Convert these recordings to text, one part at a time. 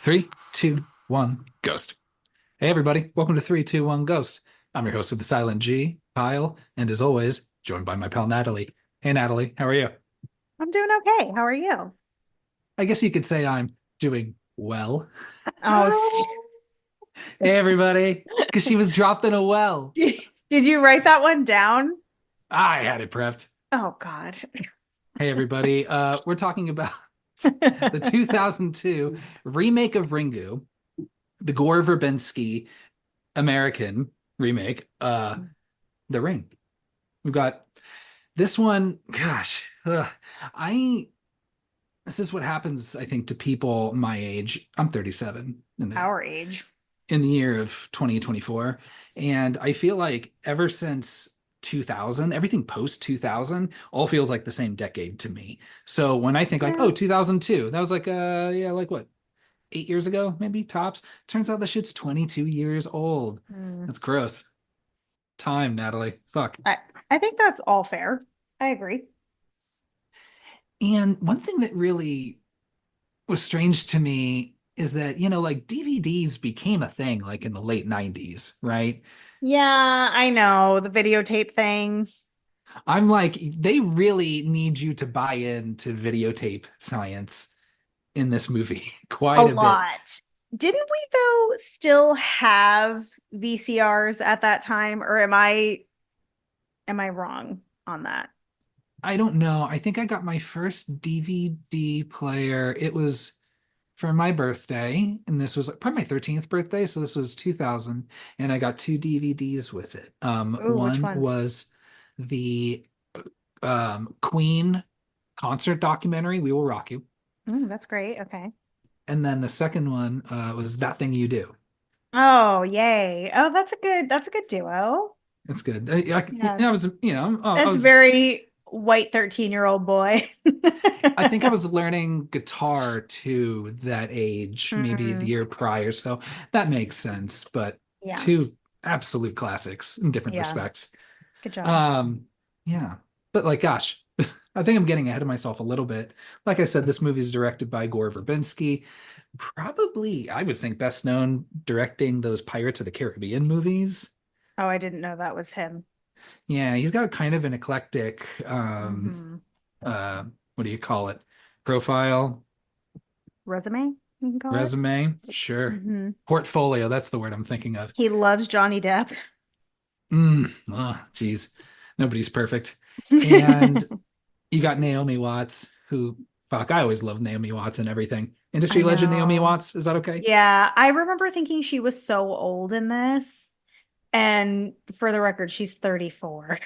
Three, two, one, ghost. Hey, everybody. Welcome to 3, 2, 1, Ghost. I'm your host with the silent G, Kyle, and as always, joined by my pal Natalie. Hey, Natalie, how are you? I'm doing okay. How are you? I guess you could say I'm doing well. Oh, Hey, everybody, because she was dropped in a well. did you write that one down? I had it prepped. Oh God. Hey, everybody. We're talking about the 2002 remake of Ringu, the Gore Verbinski American remake, The Ring. We've got this one. Gosh, I this is what happens, I think, to people my age. I'm 37 Our age. in the year of 2024, and I feel like ever since 2000, everything post 2000 all feels like the same decade to me. So when I think like, Yeah. oh, 2002, that was like yeah, like what, 8 years ago, maybe tops. Turns out the shit's 22 years old. Hmm. That's gross. Time, Natalie. Fuck. I, I think that's all fair. I agree. And one thing that really was strange to me is that, like DVDs became a thing like in the late 90s, right? Yeah, I know the videotape thing. I'm like, they really need you to buy into videotape science in this movie A quite a bit. lot. Didn't we though still have VCRs at that time, or am I wrong on that? I don't know. I think I got my first DVD player. It was for my birthday, and this was probably my 13th birthday, so this was 2000, and I got two DVDs with it. Ooh, which One ones? was the Queen concert documentary, We Will Rock You. That's great. Okay. And then the second one was That Thing You Do. Oh, yay. Oh, that's a good duo. It's good. Yeah. I was, That's very white 13-year-old boy. I think I was learning guitar to that age, maybe the Mm, year prior. So that makes sense. But yeah. two absolute classics in different Yeah. respects. Good job. Um, yeah. But like, gosh, I think I'm getting ahead of myself a little bit. Like I said, this movie is directed by Gore Verbinski. Probably, I would think, best known directing those Pirates of the Caribbean movies. Oh, I didn't know that was him. Yeah, he's got kind of an eclectic, Hmm. what do you call it? Profile, Resume, you can call it. resume? Sure. Hmm. Portfolio, that's the word I'm thinking of. He loves Johnny Depp. Oh, geez. Nobody's perfect. And you got Naomi Watts, who, fuck, I always loved Naomi Watts and everything. Industry I legend Naomi know. Watts, is that okay? Yeah, I remember thinking she was so old in this. And for the record, she's 34.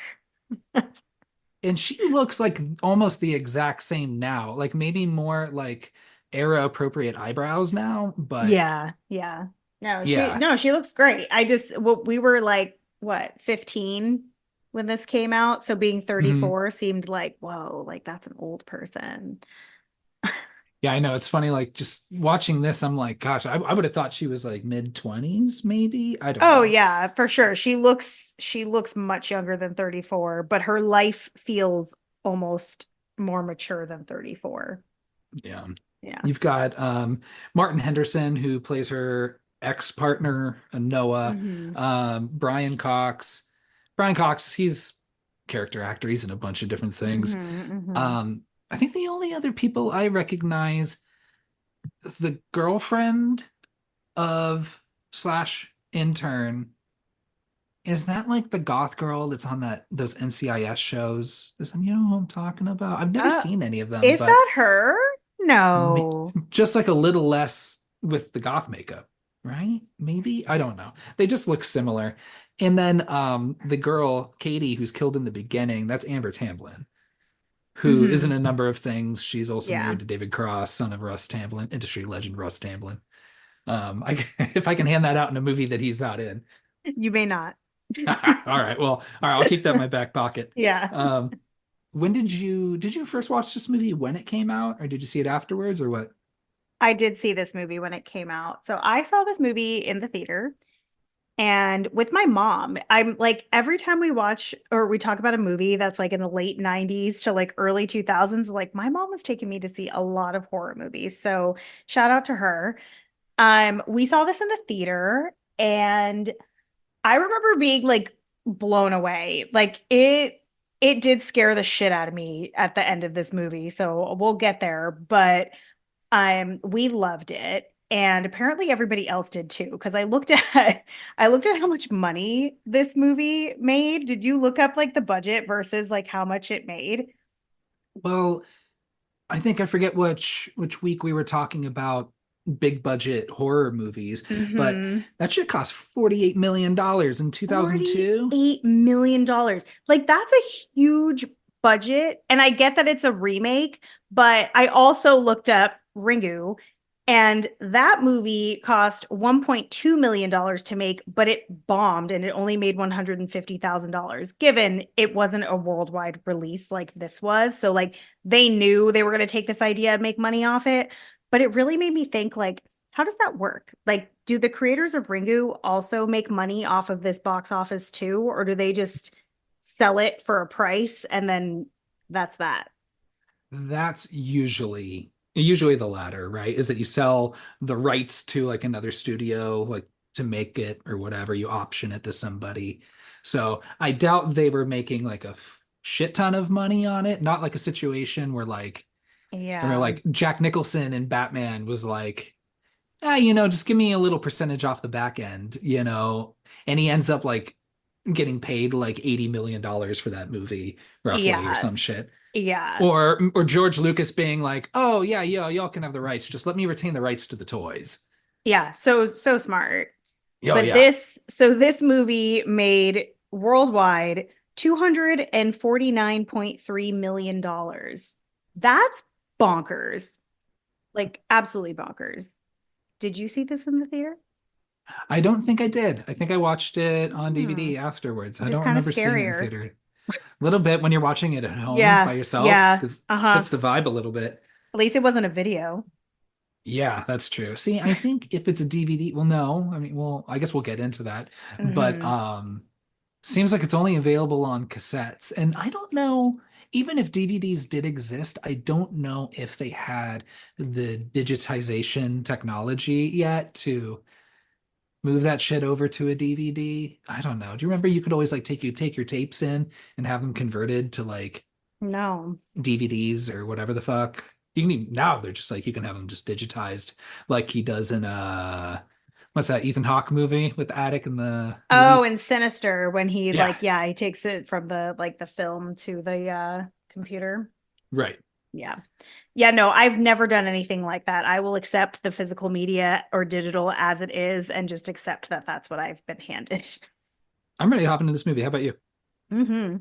And she looks like almost the exact same now, like maybe more like era appropriate eyebrows now, but Yeah, yeah. No, she yeah. no, she looks great. We were like what, 15 when this came out, so being Mhm. 34 seemed like, whoa, like that's an old person. Yeah, I know. It's funny, like just watching this, I'm like, gosh, I would have thought she was like mid-20s, maybe. I don't Oh know. yeah, for sure. She looks much younger than 34, but her life feels almost more mature than 34. Yeah. Yeah. You've got Martin Henderson, who plays her ex-partner, Noah, Hmm. Brian Cox. Brian Cox, he's character actor, he's in a bunch of different things. Hmm. Hmm. Um, I think the only other people I recognize, the girlfriend of slash intern. Is that like the goth girl that's on those NCIS shows? You know who I'm talking about? I've never Uh, seen any of them, is but that her? No. just like a little less with the goth makeup, right? Maybe I don't know. They just look similar. And then the girl Katie, who's killed in the beginning, that's Amber Tamblyn, who is in Hmm. a number of things. She's also Yeah, married to David Cross, son of Russ Tamblyn, industry legend Russ Tamblyn. If I can hand that out in a movie that he's not in. you may not. All right. Well, all right. I'll keep that in my back pocket. Yeah. Um, when did you first watch this movie when it came out, or did you see it afterwards, or what? I did see this movie when it came out. So I saw this movie in the theater and with my mom. I'm like, every time we watch or we talk about a movie that's like in the late 90s to like early 2000s, like my mom was taking me to see a lot of horror movies. So shout out to her. We saw this in the theater, and I remember being like blown away. Like it did scare the shit out of me at the end of this movie. So we'll get there, but we loved it. And apparently everybody else did too, because I looked at how much money this movie made. Did you look up like the budget versus like how much it made? Well, I think I forget which week we were talking about big budget horror movies, but Mm-hmm. that shit cost $48 million in 2002. $48 million. Like that's a huge budget. And I get that it's a remake, but I also looked up Ringu and that movie cost $1.2 million to make, but it bombed and it only made $150,000, given it wasn't a worldwide release like this was. So like they knew they were going to take this idea and make money off it. But it really made me think like, how does that work? Like, do the creators of Ringu also make money off of this box office too, or do they just sell it for a price and then that's that? That's usually the latter, right? Is that you sell the rights to like another studio, like to make it or whatever, you option it to somebody. So I doubt they were making like a shit ton of money on it. Not like a situation where Yeah. like Jack Nicholson in Batman was like, just give me a little percentage off the back end. And he ends up like getting paid like $80 million for that movie, roughly, or Yeah. some shit. Yeah. Or George Lucas being like, oh yeah, y'all can have the rights. Just let me retain the rights to the toys. Yeah. So smart. Oh But yeah. this movie made worldwide $249.3 million dollars. That's bonkers. Like absolutely bonkers. Did you see this in the theater? I don't think I did. I think I watched it on Hmm. DVD afterwards. I Just don't kind of remember seeing it in the scarier. theater. A little bit when you're watching it at home Yeah. by yourself, Yeah. because Uh-huh. fits the vibe a little bit. At least it wasn't a video. Yeah, that's true. See, I think if it's a DVD, well, no, I mean, well, I guess we'll get into that. But Hmm. seems like it's only available on cassettes. And I don't know, even if DVDs did exist, I don't know if they had the digitization technology yet to move that shit over to a DVD. I don't know. Do you remember you could always like take your tapes in and have them converted to like No. DVDs or whatever the fuck? You can even now they're just like you can have them just digitized like he does in what's that Ethan Hawke movie with the attic and the Oh, movies? and Sinister when he Yeah, like yeah, he takes it from the like the film to the computer. right. Yeah. Yeah, no, I've never done anything like that. I will accept the physical media or digital as it is and just accept that that's what I've been handed. I'm ready to hop into this movie. How about you? Hmm.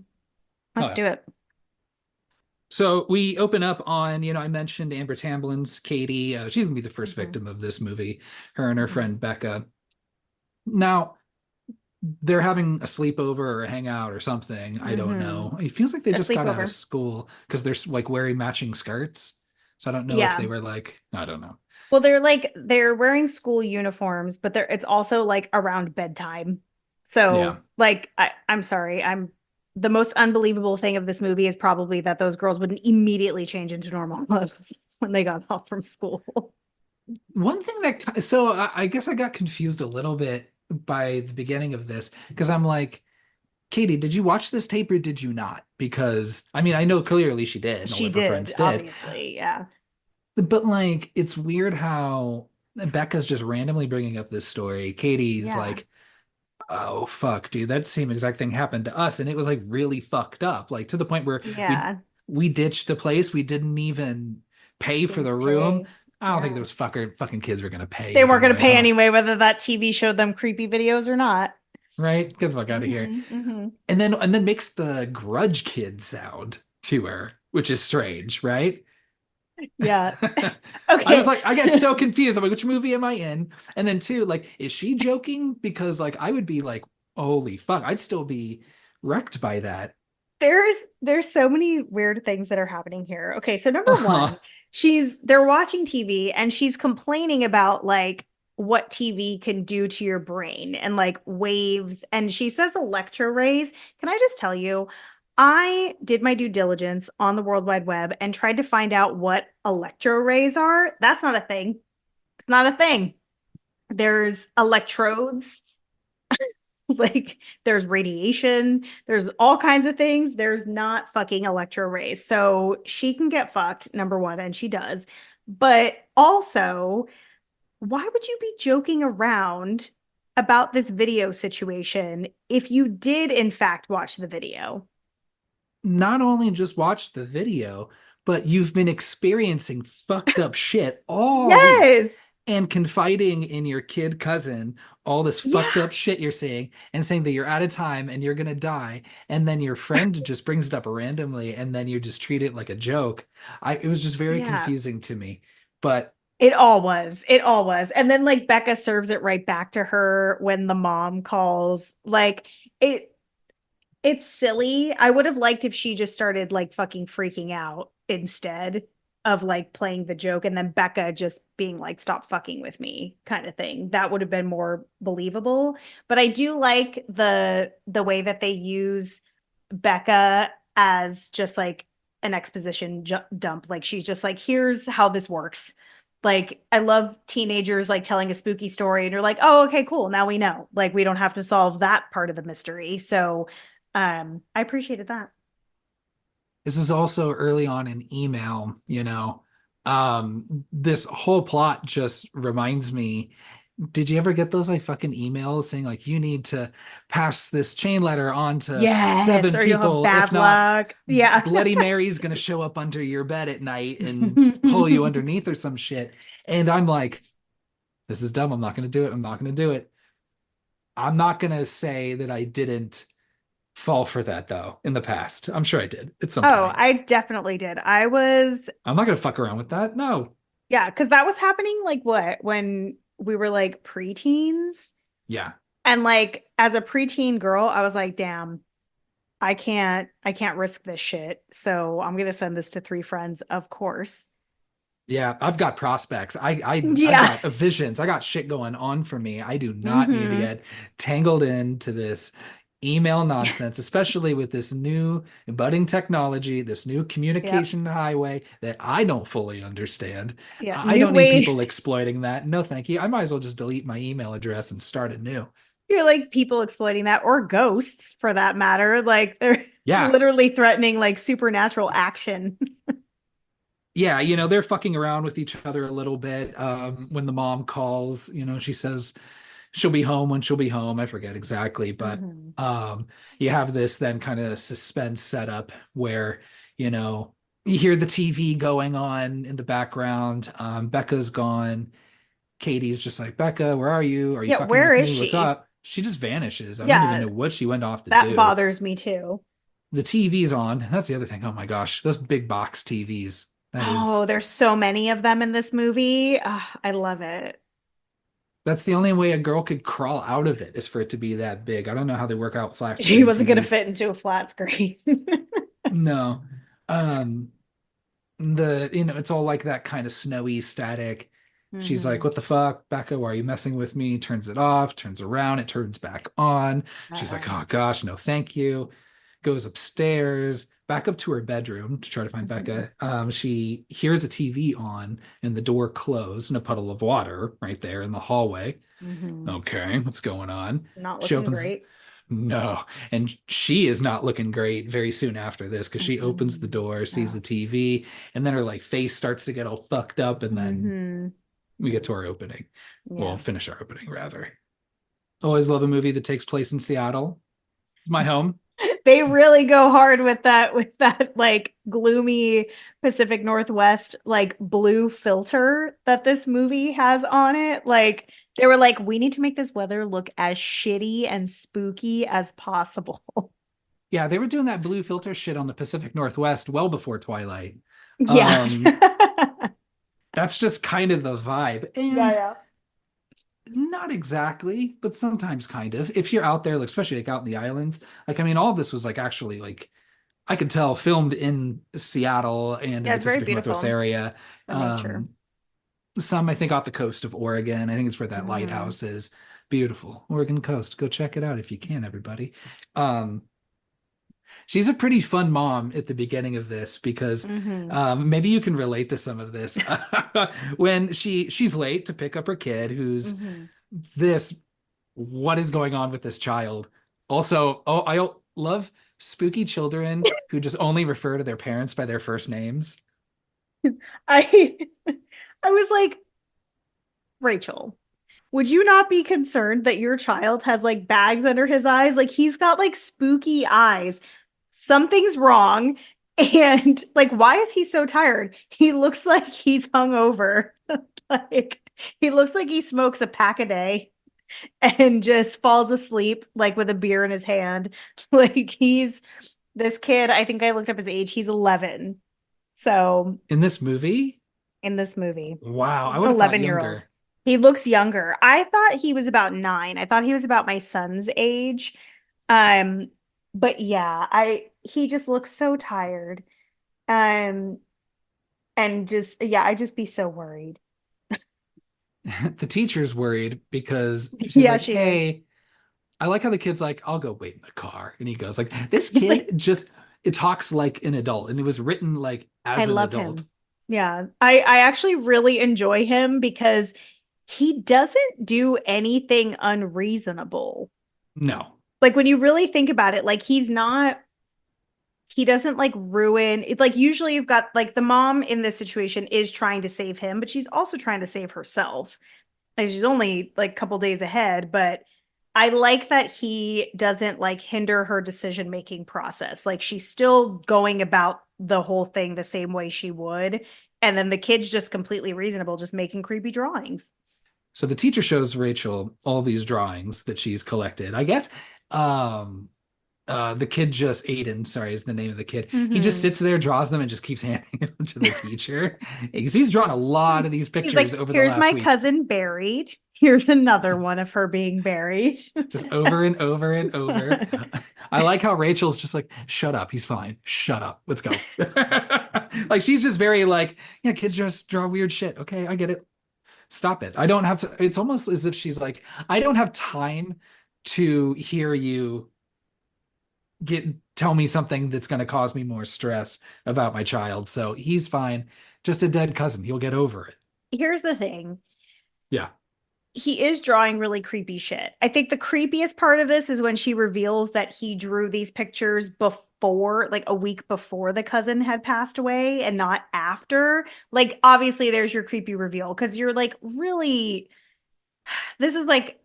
Oh Let's yeah. do it. So we open up on, I mentioned Amber Tamblin's Katie. She's gonna be the first Hmm. victim of this movie. Her and her Hmm. friend Becca. Now they're having a sleepover or a hangout or something. I don't Hmm. know. It feels like they A just got out of sleepover. school because they're like wearing matching skirts. So I don't know if Yeah. they were like, I don't know. Well, they're wearing school uniforms, but it's also like around bedtime. Yeah. So, like I'm sorry, I'm the most unbelievable thing of this movie is probably that those girls wouldn't immediately change into normal clothes when they got off from school. One thing so I guess I got confused a little bit by the beginning of this because I'm like, Katie, did you watch this tape or did you not? Because I mean, I know clearly she did and all She of her did, friends did, obviously. Yeah. but like, it's weird how Becca's just randomly bringing up this story. Katie's Yeah. like, oh fuck, dude, that same exact thing happened to us, and it was like really fucked up, like to the point where we Yeah. we ditched the place. We didn't even pay for the Didn't room. pay. I don't think Yeah. those fucking kids were gonna pay They either weren't going to way, pay huh? anyway, whether that TV showed them creepy videos or not. Right? Get the fuck out of here. Hmm. Hmm. And then makes the Grudge Kid sound to her, which is strange, right? Yeah. I was Okay. like, I get so confused. I'm like, which movie am I in? And then two, like, is she joking? Because like I would be like, holy fuck, I'd still be wrecked by that. There's so many weird things that are happening here. Okay, so number Uh-huh. one, they're watching TV and she's complaining about like what TV can do to your brain and like waves. And she says electro rays. Can I just tell you, I did my due diligence on the World Wide Web and tried to find out what electro rays are. That's not a thing. It's not a thing. There's electrodes, like there's radiation, there's all kinds of things. There's not fucking electro rays. So she can get fucked, number one, and she does. But also, why would you be joking around about this video situation if you did, in fact, watch the video? Not only just watch the video, but you've been experiencing fucked up shit all week Yes. and confiding in your kid cousin all this fucked Yeah. up shit you're saying and saying that you're out of time and you're gonna die. And then your friend just brings it up randomly and then you just treat it like a joke. It was just very Yeah. confusing to me. But It all was. It all was. And then like Becca serves it right back to her when the mom calls. Like it's silly. I would have liked if she just started like fucking freaking out instead of like playing the joke and then Becca just being like stop fucking with me kind of thing. That would have been more believable. But I do like the way that they use Becca as just like an exposition dump. Like she's just like here's how this works. Like I love teenagers like telling a spooky story and you're like, "Oh, okay, cool. Now we know." Like we don't have to solve that part of the mystery. So I appreciated that. this is also early on in email, this whole plot just reminds me. Did you ever get those like fucking emails saying like you need to pass this chain letter on to Yes, seven or you'll have people? If bad not, luck. Yeah. Bloody Mary's gonna show up under your bed at night and pull you underneath or some shit. And I'm like, this is dumb. I'm not gonna do it. I'm not gonna do it. I'm not gonna say that I didn't fall for that though in the past. I'm sure I did at some Oh, point. I definitely did. I was, I'm not gonna fuck around with that. No. yeah, because that was happening like what, when we were like preteens? Yeah. And like as a preteen girl, I was like, damn, I can't risk this shit. So I'm gonna send this to three friends, of course. Yeah, I've got prospects. I Yeah. got visions. I got shit going on for me. I do not need to Hmm. get tangled into this email nonsense, especially with this new budding technology, this new Yep. communication highway that I don't fully understand. Yeah. I New don't need ways. people exploiting that. No, thank you. I might as well just delete my email address and start anew. You're like people exploiting that or ghosts for that matter. Like they're it's Yeah. literally threatening like supernatural action. Yeah, they're fucking around with each other a little bit. When the mom calls, she says she'll be home when she'll be home. I forget exactly, but Hmm. um, you have this then kind of suspense setup where, you know, you hear the TV going on in the background. Becca's gone. Katie's just like, Becca, where are you? Are you Yeah, fucking where with is me? What's she? up? She just vanishes. I don't even Yeah, know what she went off to that do. bothers me too. The TV's on. That's the other thing. Oh my gosh, those big box TVs. That is Oh, there's so many of them in this movie. I love it. That's the only way a girl could crawl out of it is for it to be that big. I don't know how they work out flat She screen wasn't going to TVs. fit into a flat screen. No. Um it's all like that kind of snowy static. She's like, Hmm. "What the fuck, Becca? Why are you messing with me?" Turns it off, turns around, it turns back on. She's like, Uh-uh. "Oh gosh, no, thank you." Goes upstairs, back up to her bedroom to try to find Hmm. Becca. She hears a TV on and the door closed and a puddle of water right there in the hallway. Hmm. Okay, what's going on? Not She looking opens, great. no, and she is not looking great very soon after this because she opens the Hmm. door, sees Oh. the TV, and then her like face starts to get all fucked up, and then Hmm. we get to our opening. Well, Yeah. finish our opening rather. Always love a movie that takes place in Seattle, my home. They really go hard with that like gloomy Pacific Northwest like blue filter that this movie has on it. Like they were like, we need to make this weather look as shitty and spooky as possible. Yeah, they were doing that blue filter shit on the Pacific Northwest well before Twilight. Yeah. Um, that's just kind of the vibe. Yeah, And yeah. not exactly, but sometimes kind of. If you're out there, like especially like out in the islands, like I mean, all of this was like actually like I could tell filmed in Seattle and in Yeah, the it's very Pacific Northwest beautiful. area. The nature. Um, some I think off the coast of Oregon. I think it's where that Hmm. lighthouse is. Beautiful. Oregon coast. Go check it out if you can, everybody. Um, she's a pretty fun mom at the beginning of this because Hmm. maybe you can relate to some of this. When she's late to pick up her kid who's Hmm. this, what is going on with this child? Also, oh, I love spooky children who just only refer to their parents by their first names. I I was like, Rachel, would you not be concerned that your child has like bags under his eyes? Like he's got like spooky eyes. Something's wrong. And like, why is he so tired? He looks like he's hungover. Like he looks like he smokes a pack a day and just falls asleep like with a beer in his hand. Like he's this kid, I think I looked up his age. He's 11. So In this movie, in this movie, wow, he's I an would have thought 11-year-old. younger. He looks younger. I thought he was about 9. I thought he was about my son's age. Um, but yeah, I he just looks so tired. Um, and just yeah, I'd just be so worried. The teacher's worried because she's Yeah, like, she is. "Hey, I like how the kid's like, I'll go wait in the car." And he goes like, "This Like, kid just it talks like an adult." And it was written like I as an love adult. him. Yeah. I actually really enjoy him because he doesn't do anything unreasonable. No. Like when you really think about it, like he doesn't like ruin it. Like usually you've got like the mom in this situation is trying to save him, but she's also trying to save herself. Like she's only like a couple days ahead, but I like that he doesn't like hinder her decision making process. Like she's still going about the whole thing the same way she would. And then the kid's just completely reasonable, just making creepy drawings. So the teacher shows Rachel all these drawings that she's collected. I guess um the kid just Aiden, sorry, is the name of the kid. He just Mm-hmm. sits there, draws them, and just keeps handing them to the teacher. Because he's drawn a lot of these He's pictures like, over the here's last my week. cousin buried. Here's another one of her being buried. Just over and over and over. I like how Rachel's just like, shut up, he's fine. Shut up. Let's go. Like she's just very like, yeah, kids just draw weird shit. Okay, I get it. Stop it. I don't have to. It's almost as if she's like, I don't have time to hear you get tell me something that's going to cause me more stress about my child. So he's fine. Just a dead cousin. He'll get over it. Here's the thing. Yeah. He is drawing really creepy shit. I think the creepiest part of this is when she reveals that he drew these pictures before, like a week before the cousin had passed away and not after. Like, obviously, there's your creepy reveal because you're like, really, this is like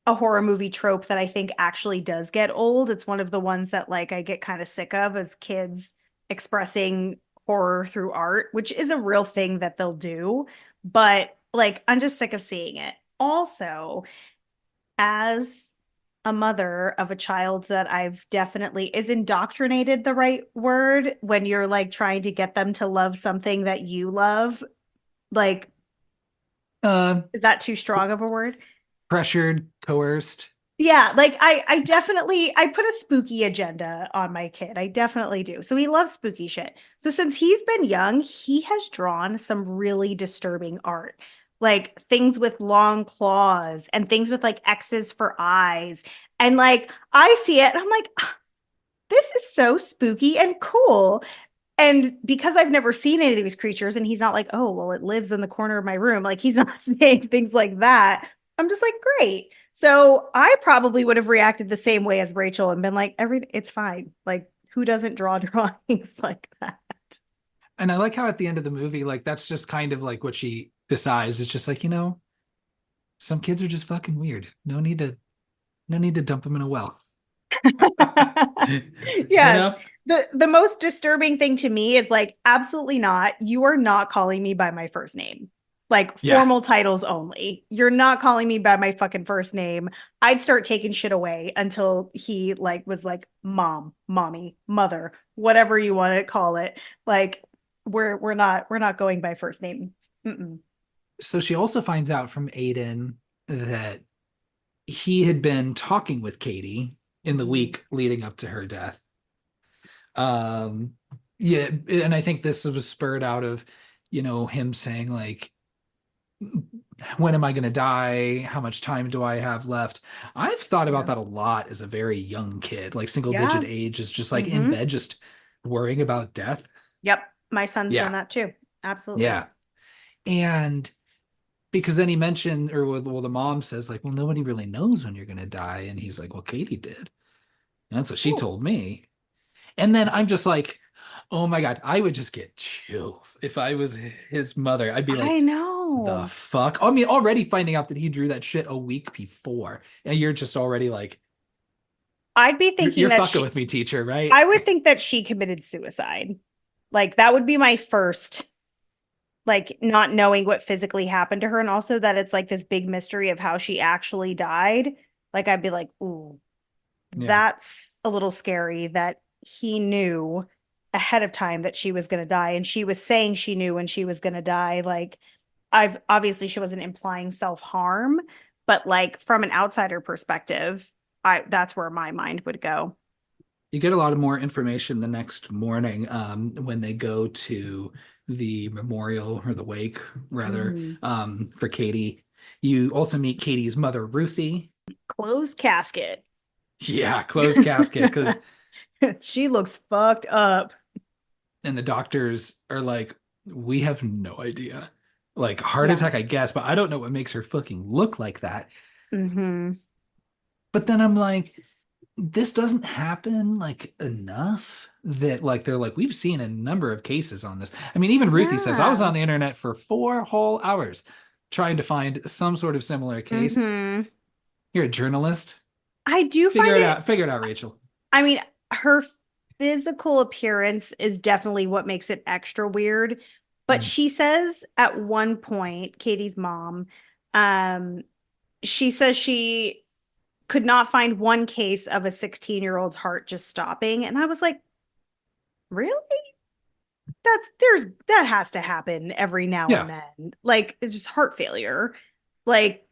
a horror movie trope that I think actually does get old. It's one of the ones that like I get kind of sick of as kids expressing horror through art, which is a real thing that they'll do. But like I'm just sick of seeing it. Also, as a mother of a child that I've definitely is indoctrinated the right word when you're like trying to get them to love something that you love. Like, Uh, is that too strong of a word? pressured, coerced. Yeah, like I definitely I put a spooky agenda on my kid. I definitely do. So he loves spooky shit. So since he's been young, he has drawn some really disturbing art. Like things with long claws and things with like X's for eyes. And like I see it and I'm like, "Ah, this is so spooky and cool." And because I've never seen any of these creatures, and he's not like, oh, well, it lives in the corner of my room. Like he's not saying things like that. I'm just like, great. So I probably would have reacted the same way as Rachel and been like, everything, it's fine. Like, who doesn't draw drawings like that? And I like how at the end of the movie, like that's just kind of like what she decides. It's just like, some kids are just fucking weird. No need to dump them in a well. You Yes. know? The most disturbing thing to me is like, absolutely not. You are not calling me by my first name. Like Yeah. formal titles only. You're not calling me by my fucking first name. I'd start taking shit away until he like was like mom, mommy, mother, whatever you want to call it. Like we're not going by first names. Mm-mm. So she also finds out from Aiden that he had been talking with Katie in the week leading up to her death. Um, yeah, and I think this was spurred out of, him saying like, when am I going to die? How much time do I have left? I've thought about Yeah. that a lot as a very young kid, like single Yeah. digit age, is just like in Mm-hmm. bed, just worrying about death. Yep. My son's done Yeah. that too. Absolutely. Yeah. And because then he mentioned, or well, the mom says like, well, nobody really knows when you're gonna die, and he's like, well, Katie did. And that's what she Ooh, told me. And then I'm just like, oh my God, I would just get chills if I was his mother. I'd be like, I the know. fuck? I mean, already finding out that he drew that shit a week before, and you're just already like, I'd be thinking you're that fucking she, with me, teacher, right? I would think that she committed suicide. Like that would be my first, like not knowing what physically happened to her. And also that it's like this big mystery of how she actually died. Like I'd be like, ooh, Yeah. that's a little scary that he knew ahead of time that she was going to die. And she was saying she knew when she was going to die. Like I've obviously she wasn't implying self-harm, but like from an outsider perspective, that's where my mind would go. You get a lot of more information the next morning when they go to the memorial or the wake, rather, Mm. for Katie. You also meet Katie's mother, Ruthie. Closed casket. Yeah, closed casket. Because She looks fucked up. and the doctors are like, we have no idea. Like heart Yeah. attack, I guess, but I don't know what makes her fucking look like that. Hmm. But then I'm like, this doesn't happen like enough that like they're like, we've seen a number of cases on this. I mean, even Ruthie says, I was Yeah. on the internet for 4 whole hours trying to find some sort of similar case. Hmm. You're a journalist. I do Figure find it it, out. Figure it out, Rachel. I mean, her physical appearance is definitely what makes it extra weird. But Mm. she says at one point, Katie's mom, um, she says she could not find one case of a 16-year-old's heart just stopping. And I was like, really? That has to happen every now and Yeah. then. Like it's just heart failure. Like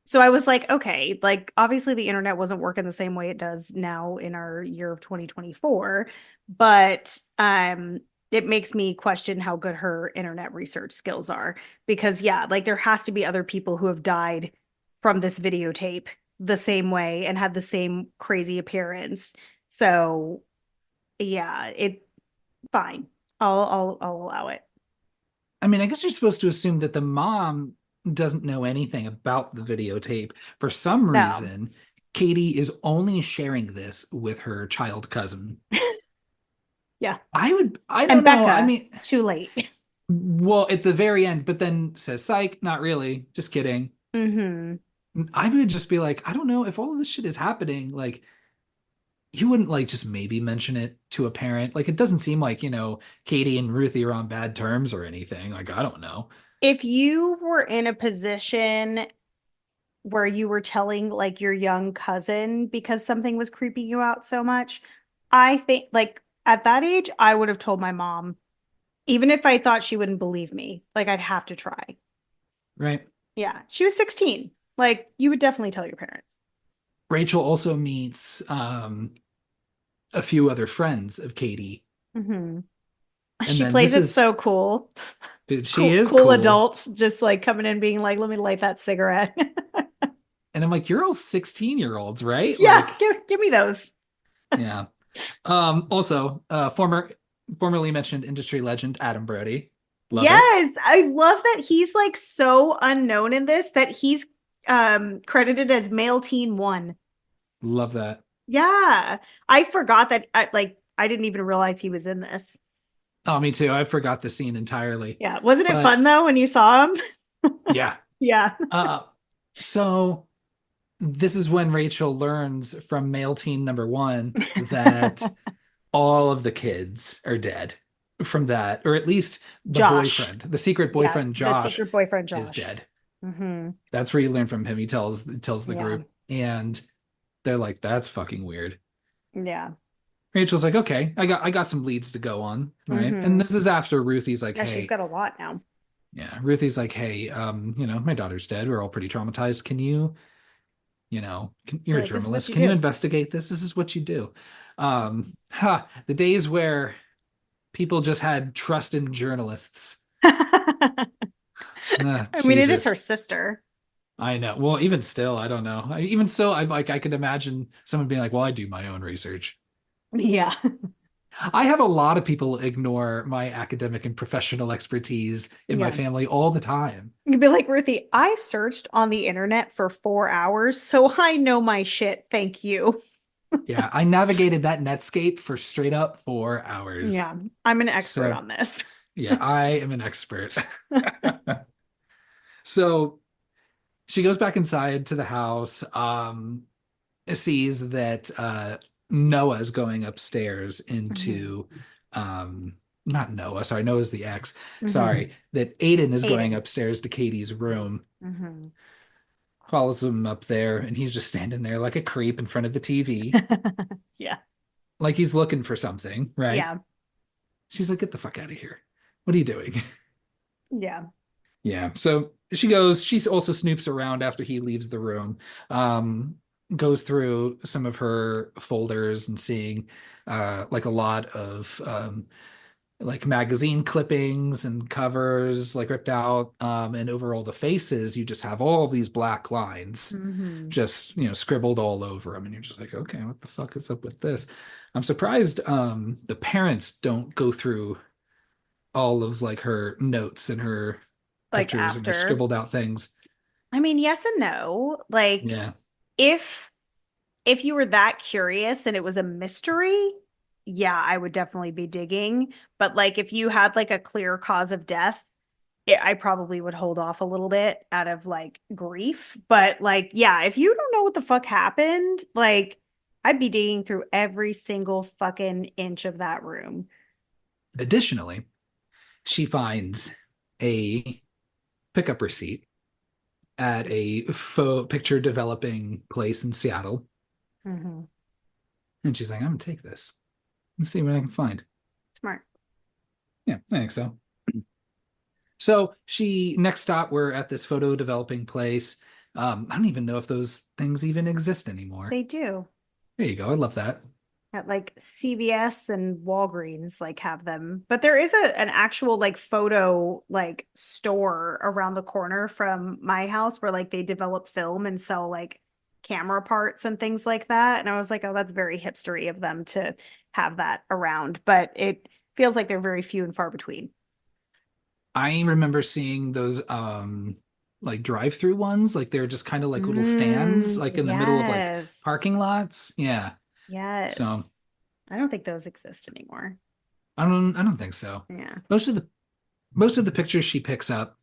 so I was like, okay, like obviously the internet wasn't working the same way it does now in our year of 2024, but it makes me question how good her internet research skills are because yeah, like there has to be other people who have died from this videotape the same way and had the same crazy appearance. So, yeah, it fine. I'll allow it. I mean, I guess you're supposed to assume that the mom doesn't know anything about the videotape. For some No. reason, Katie is only sharing this with her child cousin. Yeah. I don't And know. I Becca, mean, too late. well, at the very end, but then says, psych, not really, just kidding. Hmm. I would just be like, I don't know if all of this shit is happening. Like, you wouldn't like just maybe mention it to a parent. Like, it doesn't seem like, Katie and Ruthie are on bad terms or anything. Like, I don't know. If you were in a position where you were telling like your young cousin because something was creeping you out so much, I think like at that age, I would have told my mom, even if I thought she wouldn't believe me. Like I'd have to try. Right. Yeah. She was 16. Like you would definitely tell your parents. Rachel also meets a few other friends of Katie. Hmm. And She then plays this it is, so cool. dude, she Cool, is cool cool. adults just like coming in being like, let me light that cigarette. And I'm like, you're all 16-year-olds, right? Yeah, Like, give me those. yeah. Also, formerly mentioned industry legend Adam Brody. Love it. Yes, I love that he's like so unknown in this that he's credited as male teen one. Love that. Yeah. I forgot that I didn't even realize he was in this. Oh, me too. I forgot the scene entirely. Yeah. Wasn't it But fun though when you saw him? yeah. Yeah. Uh, so this is when Rachel learns from male teen number one that all of the kids are dead from that, or at least Josh. the secret Yeah, boyfriend the Josh secret boyfriend is Josh. dead. Hmm. That's where you learn from him. He tells the Yeah. group, and they're like, "That's fucking weird." Yeah. Rachel's like, "Okay, I got some leads to go on, right?" And Hmm. this is after Ruthie's like, Yeah, she's "Hey, got a lot now. yeah." Ruthie's like, "Hey, my daughter's dead. We're all pretty traumatized. Can you, you're You're a like, this is what journalist. you Can you do. investigate this? This is what you do." The days where people just had trust in journalists. I mean, it is her Jesus. sister. I know. Well, even still, I don't know. Even still, I could imagine someone being like, "Well, I do my own research." Yeah. I have a lot of people ignore my academic and professional expertise in my Yeah. family all the time. You'd be like, Ruthie, I searched on the internet for 4 hours, so I know my shit. Thank you. Yeah, I navigated that Netscape for straight up 4 hours. Yeah, I'm an expert So on this. yeah, I am an expert. So she goes back inside to the house, sees that Noah's going upstairs Mhm. into not Noah, sorry, Noah's the ex. Mhm. Sorry, that Aiden is going Aiden. upstairs to Katie's room, Mhm. follows him up there, and he's just standing there like a creep in front of the TV, Yeah. like he's looking for something, right? Yeah. She's like, get the fuck out of here. What are you doing? Yeah. Yeah. So she goes, she also snoops around after he leaves the room, um, goes through some of her folders and seeing like a lot of like magazine clippings and covers like ripped out. And over all the faces, you just have all these black lines Mhm. just, scribbled all over them. And you're just like, okay, what the fuck is up with this? I'm surprised the parents don't go through all of like her notes and her Like pictures and her after. scribbled out things. I mean, yes and no. Like Yeah. if if you were that curious and it was a mystery, yeah, I would definitely be digging. But like if you had like a clear cause of death, I probably would hold off a little bit out of like grief. But like, yeah, if you don't know what the fuck happened, like I'd be digging through every single fucking inch of that room. Additionally, she finds a pickup receipt at a faux picture developing place in Seattle. Mhm. And she's like, I'm gonna take this and see what I can find. Smart. Yeah, I think so. So she next stop, we're at this photo developing place. I don't even know if those things even exist anymore. They do. There you go. I love that. At like CVS and Walgreens like have them. But there is an actual like photo like store around the corner from my house where like they develop film and sell like camera parts and things like that. And I was like, oh, that's very hipstery of them to have that around. But it feels like they're very few and far between. I remember seeing those like drive-through ones, like they're just kind of like little stands like in the middle of like Yes. parking lots. Yeah. So Yes. I don't think those exist anymore. I don't think so. Yeah. Most of the most of the pictures she picks up,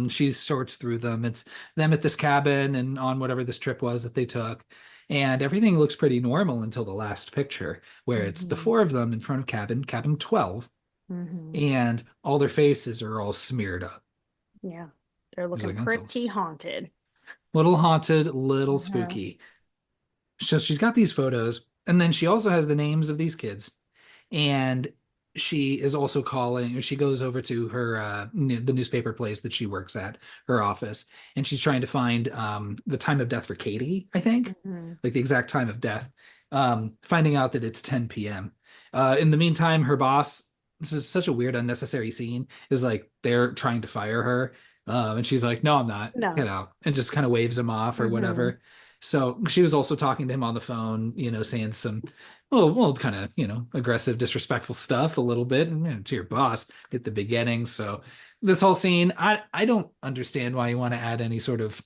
she sorts through them. It's them at this cabin and on whatever this trip was that they took. And everything looks pretty normal until the last picture, where it's the Hmm. four of them in front of cabin 12, Hmm. and all their faces are all smeared up. Yeah. They're He's looking like, that's pretty haunted. a little haunted, little Uh-huh. spooky. So she's got these photos, and then she also has the names of these kids. And she is also calling, she goes over to her the newspaper place that she works at, her office, and she's trying to find the time of death for Katie, I think, Hmm. like the exact time of death. Finding out that it's 10 p.m. In the meantime, her boss, this is such a weird, unnecessary scene, is like they're trying to fire her. And she's like, no, I'm not. No. Get out. And just kind of waves him off or Hmm. whatever. So she was also talking to him on the phone, saying some, well, kind of, aggressive, disrespectful stuff a little bit, and to your boss at the beginning. So this whole scene, I don't understand why you want to add any sort of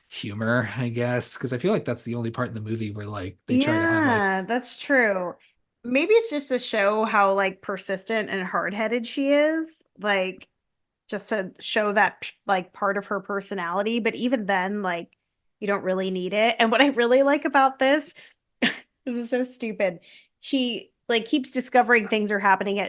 humor, I guess, because I feel like that's the only part in the movie where like they try to have like Yeah, that's true. Maybe it's just to show how like persistent and hard-headed she is, like just to show that like part of her personality, but even then like you don't really need it. And what I really like about this, this is so stupid. She like keeps discovering things are happening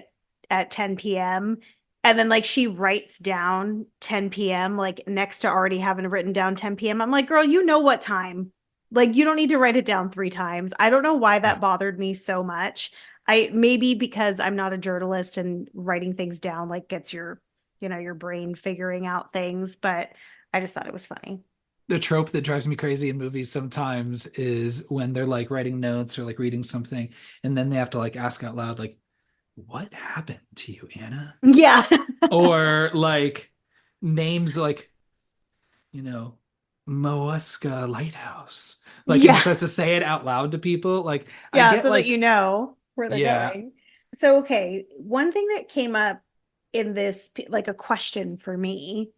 at 10 p.m. and then like she writes down 10 p.m. like next to already having written down 10 p.m. I'm like, girl, you know what time. Like you don't need to write it down 3 times. I don't know why that yeah. bothered me so much. I maybe because I'm not a journalist and writing things down like gets your brain figuring out things, but I just thought it was funny. The trope that drives me crazy in movies sometimes is when they're like writing notes or like reading something, and then they have to like ask out loud, like, what happened to you, Anna? Yeah. Or like names like, you know, Moeska Lighthouse. Like it Yeah. just has to say it out loud to people. Like I Yeah, get so that you like, know where they're yeah, going. So, okay, one thing that came up in this, like a question for me,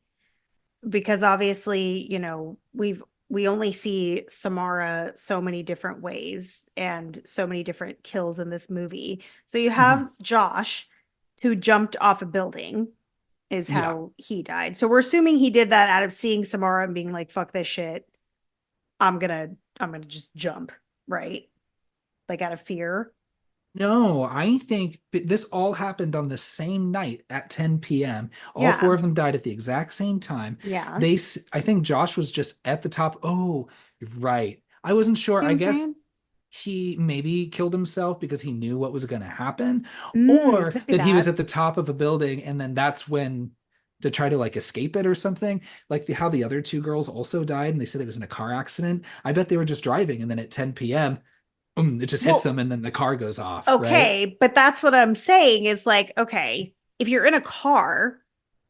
because obviously, we only see Samara so many different ways and so many different kills in this movie. So you Mhm. have Josh who jumped off a building is Yeah. how he died. So we're assuming he did that out of seeing Samara and being like, fuck this shit. I'm gonna I'm gonna just jump, right? Like out of fear. No, I think this all happened on the same night at 10 p.m. All four Yeah. of them died at the exact same time. Yeah. I think Josh was just at the top. Oh, right. I wasn't sure. You know what I I'm guess saying? he maybe killed himself because he knew what was going to happen, or Could be that he was that. at the top of a building and then that's when to try to like escape it or something. Like how the other two girls also died and they said it was in a car accident. I bet they were just driving and then at 10 p.m. It just hits Well, them and then the car goes off, right? okay, but that's what I'm saying is like, okay, if you're in a car,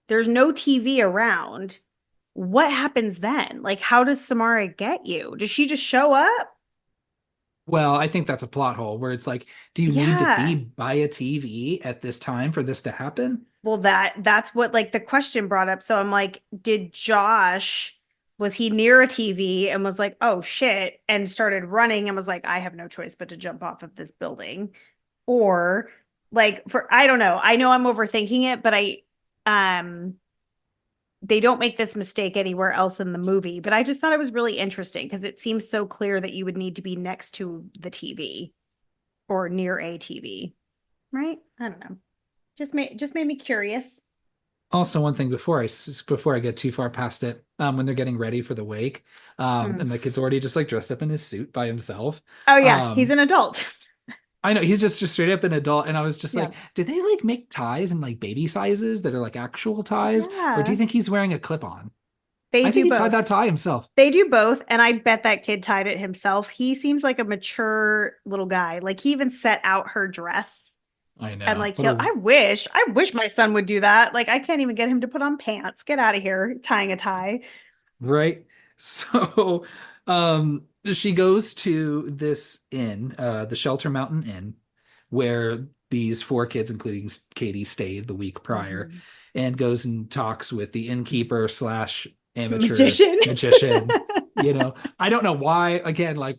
there's no TV around. What happens then? Like, how does Samara get you? Does she just show up? Well, I think that's a plot hole where it's like, do you need to be Yeah. by a TV at this time for this to happen? Well, that's what like the question brought up. So I'm like, did Josh was he near a TV and was like, "Oh shit," and started running and was like, "I have no choice but to jump off of this building." Or like for I don't know. I know I'm overthinking it, but I um they don't make this mistake anywhere else in the movie, but I just thought it was really interesting because it seems so clear that you would need to be next to the TV or near a TV, right? I don't know. Just made me curious. Also, one thing before I get too far past it, when they're getting ready for the wake, Mm. and the kid's already just like dressed up in his suit by himself. Oh yeah, he's Um, an adult. I know he's just straight up an adult, and I was just Yeah. like, did they like make ties in like baby sizes that are like actual ties, or do you Yeah. think he's wearing a clip on? They I think do he tied both. that tie himself. They do both, and I bet that kid tied it himself. He seems like a mature little guy. Like he even set out her dress I and know. like I wish my son would do that. Like I can't even get him to put on pants. Get out of here tying a tie. Right? So she goes to this inn, the Shelter Mountain Inn, where these four kids, including Katie, stayed the week prior, Mhm. and goes and talks with the innkeeper slash amateur Magician. magician. I don't know why, again, like,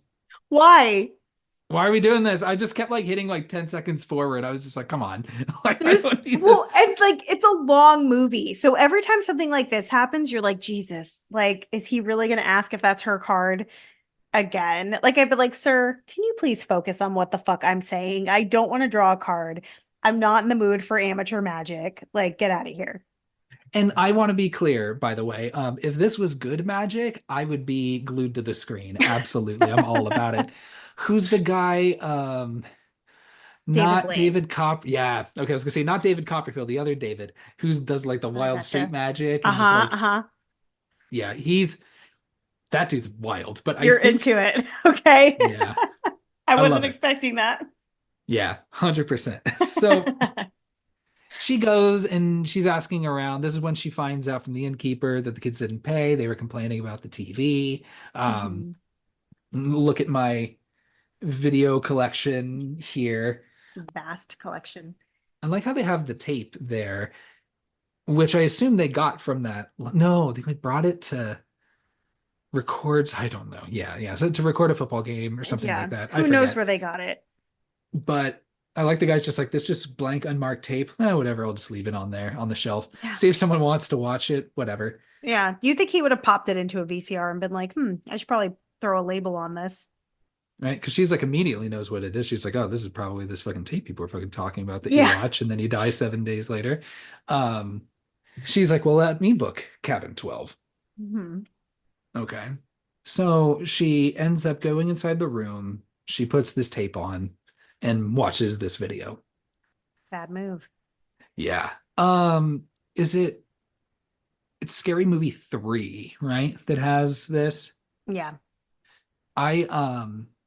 Why? why are we doing this? I just kept like hitting like 10 seconds forward. I was just like, come on. Like, I There's don't need this. well, and like it's a long movie. So every time something like this happens, you're like, Jesus, like, is he really gonna ask if that's her card again? Like I'd be like, sir, can you please focus on what the fuck I'm saying? I don't want to draw a card. I'm not in the mood for amateur magic. Like, get out of here. And I want to be clear, by the way, if this was good magic, I would be glued to the screen. Absolutely. I'm all about it. Who's the guy? David Not Blaine. David Cop. Yeah. Okay. I was gonna say not David Copperfield, the other David, who does like the I wild street gotcha. magic and just Uh-huh. like, Uh-huh. yeah, that dude's wild. But I You're think, into it. Okay. yeah, I I wasn't love it. expecting that. Yeah, 100%. So she goes and she's asking around. This is when she finds out from the innkeeper that the kids didn't pay. They were complaining about the TV. Um, Mhm. look at my video collection here. Vast collection. I like how they have the tape there, which I assume they got from that. No, they brought it to records. I don't know. Yeah, yeah. So to record a football game or something like Yeah. that. I Who knows forget. where they got it? But I like the guy's just like this, just blank, unmarked tape. Whatever. I'll just leave it on there on the shelf. Yeah. See if someone wants to watch it. Whatever. Yeah. You think he would have popped it into a VCR and been like, I should probably throw a label on this. Right? Because she's like immediately knows what it is. She's like, oh, this is probably this fucking tape people are fucking talking about that you Yeah. watch, and then you die 7 days later. Um, she's like, well, let me book cabin 12. Hmm. Okay. So she ends up going inside the room. She puts this tape on and watches this video. Bad move. Yeah. Is it's Scary Movie 3, right? That has this. Yeah. I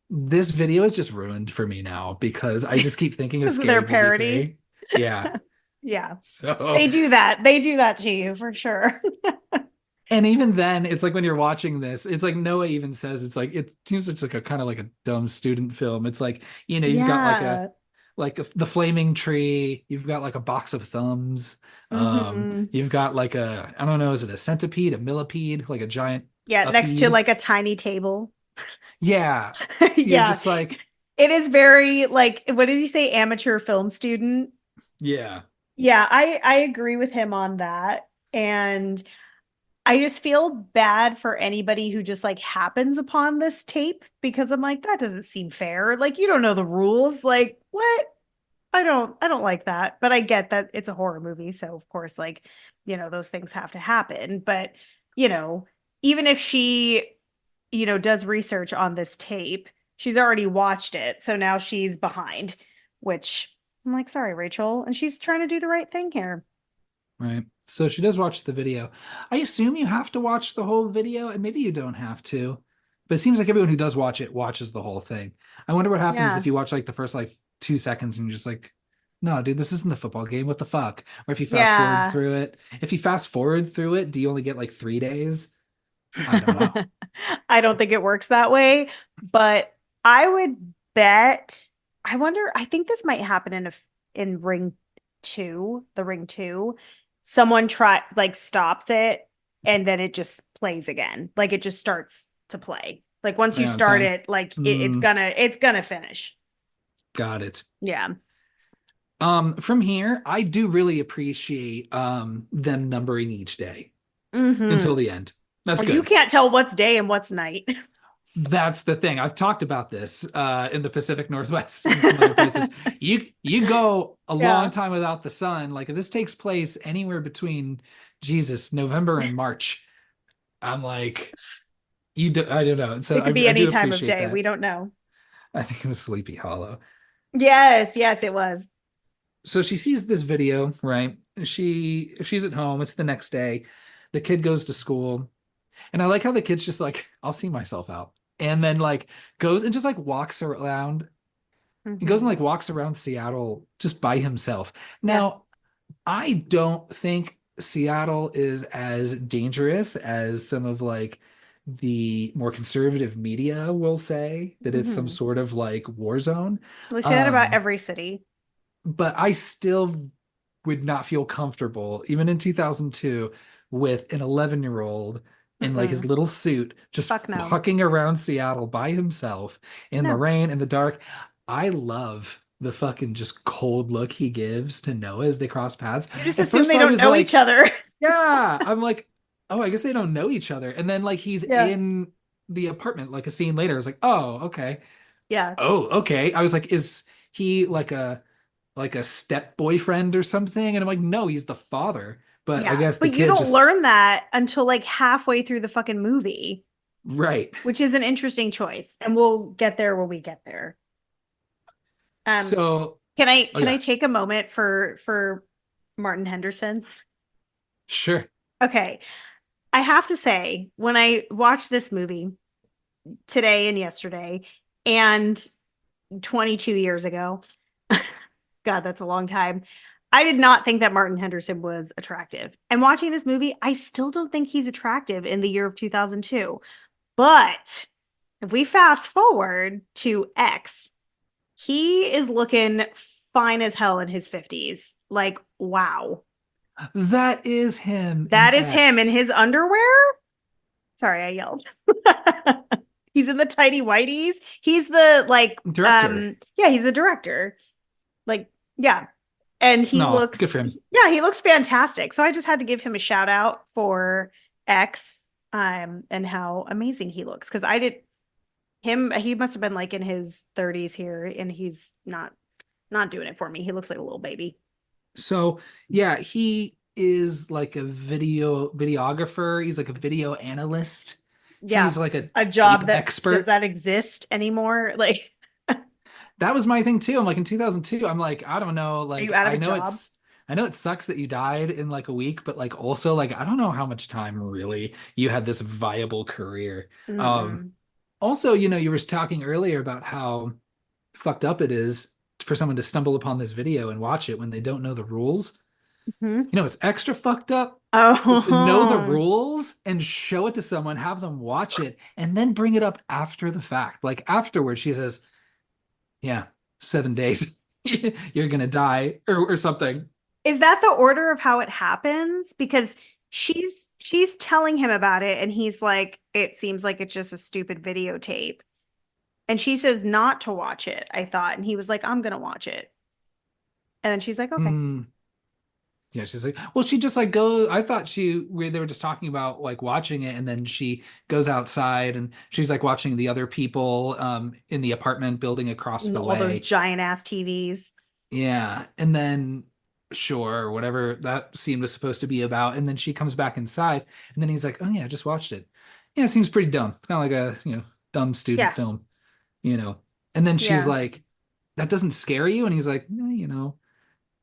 this video is just ruined for me now because I just keep thinking of Because of their Scary Movie parody. 3. Yeah. Yeah. So They do that. They do that to you for sure. and even then, it's like when you're watching this, it's like Noah even says it's like it seems it's like a kind of like a dumb student film. It's like, you've got like a Yeah. like the flaming tree. You've got like a box of thumbs. Hmm. You've got like a, I don't know, is it a centipede, a millipede, like a giant Yeah, next to upede? like a tiny table. Yeah. You're Yeah. just like, It is very like what did he say? Amateur film student. yeah, Yeah, I agree with him on that. And I just feel bad for anybody who just like happens upon this tape because I'm like, that doesn't seem fair. Like you don't know the rules. Like, what? I don't like that. But I get that it's a horror movie, so of course, like, those things have to happen. But, you know, even if she, does research on this tape, she's already watched it. So now she's behind, which I'm like, sorry, Rachel. And she's trying to do the right thing here. right. So she does watch the video. I assume you have to watch the whole video, and maybe you don't have to, but it seems like everyone who does watch it watches the whole thing. I wonder what happens Yeah. if you watch like the first like 2 seconds and you're just like, no, dude, this isn't the football game. What the fuck? Or if you fast forward Yeah. through it, if you fast forward through it, do you only get like 3 days? I don't know. I don't think it works that way, but I would bet. I wonder. I think this might happen in Ring Two, the Ring Two. Someone stops it, and then it just plays again. Like it just starts to play. Like once you Yeah, start so it, like it's mm, gonna finish. got it. Yeah. From here, I do really appreciate them numbering each day Hmm. until the end. That's You good. can't tell what's day and what's night. That's the thing. I've talked about this in the Pacific Northwest and some other places. You go a long Yeah. time without the sun. Like if this takes place anywhere between Jesus, November and March, I'm like, I don't know. And so It could be I any do time of appreciate day. We that. don't know. I think it was Sleepy Hollow. Yes, yes, it was. So she sees this video, right? She's at home. It's the next day. The kid goes to school. And I like how the kid's just like, I'll see myself out. And then like goes and just like walks around. He goes and Hmm. like walks around Seattle just by himself. Yeah. Now, I don't think Seattle is as dangerous as some of like the more conservative media will say that it's some Hmm. sort of like war zone. We say that about Um, every city. but I still would not feel comfortable, even in 2002, with an 11-year-old in like his Mm-mm. little suit just Fuck no. walking around Seattle by himself in the No. rain, in the dark. I love the fucking just cold look he gives to Noah as they cross paths. You just At assume first, they I don't was know each like, other. yeah, I'm like, oh, I guess they don't know each other. And then like he's Yeah. in the apartment like a scene later. I was like, oh, okay. Yeah. Oh, okay. I was like, is he like a step boyfriend or something? And I'm like, no, he's the father. But I Yeah. guess the But you kid don't just, learn that until like halfway through the fucking movie, right. which is an interesting choice. And we'll get there when we get there. Um, So, can I oh can I yeah, take a moment for Martin Henderson? sure. Okay. I have to say, when I watched this movie today and yesterday and 22 years ago, God, that's a long time. I did not think that Martin Henderson was attractive. And watching this movie, I still don't think he's attractive in the year of 2002. But if we fast forward to X, he is looking fine as hell in his 50s. Like, wow. That is him in That is him in X. his underwear. Sorry, I yelled. He's in the tidy whities. He's the Director. yeah, he's the director. Like, yeah. And No, good for him. yeah, he looks fantastic. So I just had to give him a shout out for X and how amazing he looks. Because I did he must have been like in his 30s here, and he's not doing it for me. He looks like a little baby. So yeah, he is like a videographer. He's like a video analyst. Yeah. He's like a A tape job that does expert. that exist anymore? Like, That was my thing too. I'm like in 2002, I'm like, I don't know, are you like out of a job? I know it sucks that you died in like a week, but like also like I don't know how much time really you had this viable career. Mm-mm. Also, you were talking earlier about how fucked up it is for someone to stumble upon this video and watch it when they don't know the rules. Hmm. It's extra fucked up is to know the Oh, rules and show it to someone, have them watch it, and then bring it up after the fact. Like afterwards, she says, yeah, 7 days. You're gonna die or something. Is that the order of how it happens? Because she's telling him about it and he's like, it seems like it's just a stupid videotape. And she says not to watch it, I thought. And he was like, I'm gonna watch it. And then she's like, okay. Mm, yeah, she's like, well, she just like go. I thought they were just talking about like watching it, and then she goes outside and she's like watching the other people in the apartment building across the All those way. giant ass TVs. Yeah, and then sure, whatever that scene was supposed to be about, and then she comes back inside, and then he's like, "Oh yeah, I just watched it. Yeah, it seems pretty dumb, kind of like a dumb student Yeah. film, you know." And then she's Yeah. like, "That doesn't scare you?" And he's like,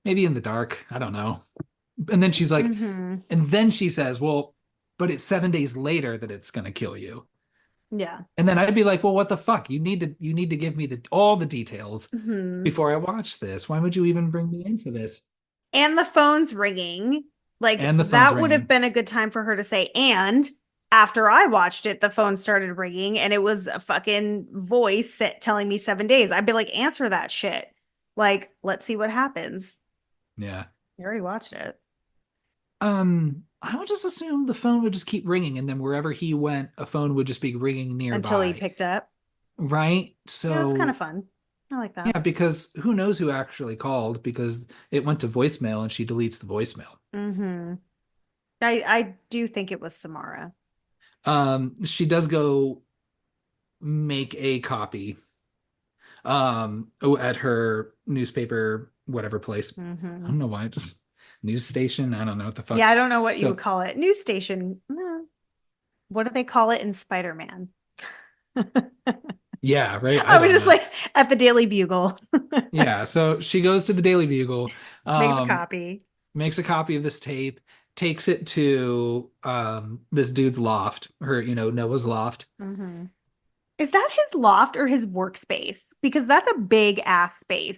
maybe in the dark, I don't know." And then she's like, Hmm. and then she says, "Well, but it's 7 days later that it's gonna kill you." Yeah. And then I'd be like, "Well, what the fuck? You need to give me the all the details Hmm. before I watch this. Why would you even bring me into this?" And the phone's ringing. Like And the phone's that would have ringing. been a good time for her to say, and after I watched it, the phone started ringing and it was a fucking voice telling me 7 days. I'd be like, answer that shit. Like, let's see what happens. Yeah. You already watched it I would just assume the phone would just keep ringing, and then wherever he went, a phone would just be ringing until he nearby, picked up. right? Yeah, it's kind of So, fun. I like that. yeah, because who knows who actually called because it went to voicemail and she deletes the voicemail. Hmm. I do think it was Samara. She does go make a copy at her newspaper whatever place. I Hmm. don't know why, just news station. I don't know what the Yeah, fuck. I don't know what you would So call it. News station. What do they call it in Spider-Man? yeah, right. I I was don't just know. like at the Daily Bugle. Yeah, so she goes to the Daily Bugle, Makes a um, copy. makes a copy of this tape, takes it to this dude's loft, Noah's loft. Hmm. Is that his loft or his workspace? Because that's a big ass space.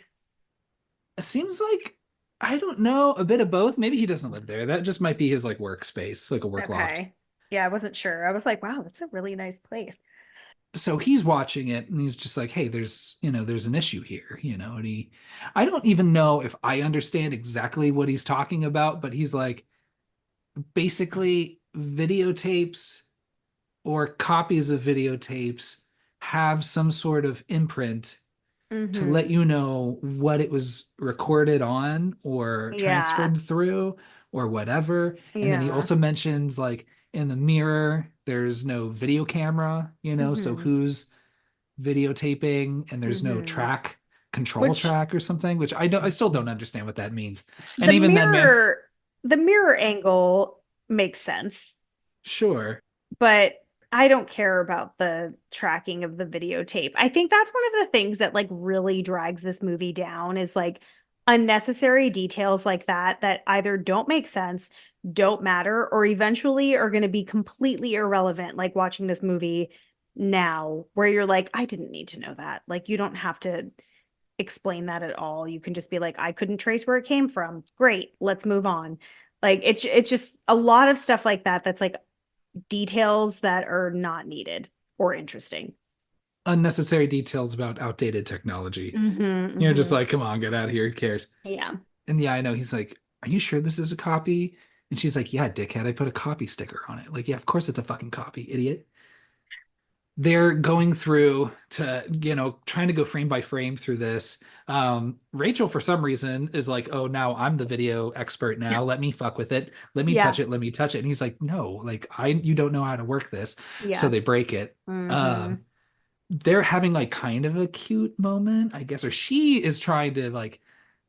It seems like I don't know, a bit of both. Maybe he doesn't live there. That just might be his like workspace, like a work loft. Okay. Yeah, I wasn't sure. I was like, wow, that's a really nice place. So he's watching it and he's just like, hey, there's an issue here, and I don't even know if I understand exactly what he's talking about, but he's like, basically videotapes or copies of videotapes have some sort of imprint to Hmm. let you know what it was recorded on or Yeah. transferred through or whatever. And then he Yeah. also mentions like in the mirror, there's no video camera, so Hmm. who's videotaping and there's no Hmm. track, control Which track or something, which I still don't understand what that means. And the even then, man, mirror, the mirror angle makes sense, sure. but I don't care about the tracking of the videotape. I think that's one of the things that like really drags this movie down is like unnecessary details like that either don't make sense, don't matter, or eventually are going to be completely irrelevant. Like watching this movie now, where you're like, I didn't need to know that. Like, you don't have to explain that at all. You can just be like, I couldn't trace where it came from. Great, let's move on. Like it's just a lot of stuff like that that's like details that are not needed or interesting. Unnecessary details about outdated technology. Mm-hmm, You're just mm-hmm. like, come on, get out of here. Who cares? Yeah. And yeah, I know. He's like, are you sure this is a copy? And she's like, yeah, dickhead, I put a copy sticker on it. Like, yeah, of course it's a fucking copy, idiot. They're going through to, trying to go frame by frame through this. Rachel, for some reason, is like, oh, now I'm the video expert now. Let me fuck with it. Let me touch Yeah. it. Let me touch it. And he's like, no, like, you don't know how to work this. So Yeah. they break it. Mm-hmm. Um, they're having like kind of a cute moment, I guess, or she is trying to like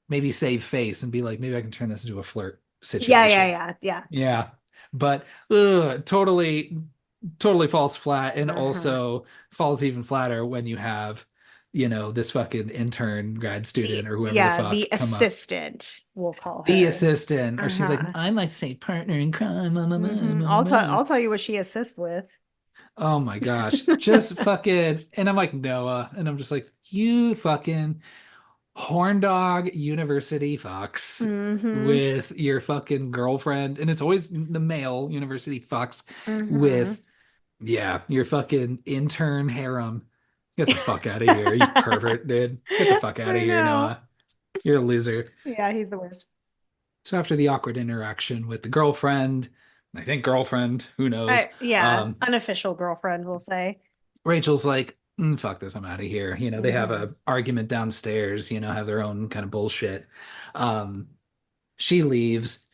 maybe save face and be like, maybe I can turn this into a flirt Yeah, yeah, situation. yeah, yeah. Yeah. But totally, totally falls flat and Uh-huh. also falls even flatter when you have, this fucking intern grad student or whoever the The fuck come up. assistant, we'll call The her. assistant, or she's like, Uh-huh. I like to say partner in crime. I'll tell you what she assists with. Oh my gosh. Just fucking, and I'm like, Noah, and I'm just like, you fucking horn dog university fucks Mm-hmm. with your fucking girlfriend, and it's always the male university fucks Mm-hmm. with, yeah, your fucking intern harem. Get the fuck out of here, you pervert, dude. Get the fuck out of I here, know. Noah. You're a loser. Yeah, he's the worst. So after the awkward interaction with the girlfriend, I think girlfriend, who knows? Yeah, Um, unofficial girlfriend, we'll say. Rachel's like, fuck this, I'm out of here. They have Hmm. a argument downstairs, have their own kind of bullshit. Um, she leaves,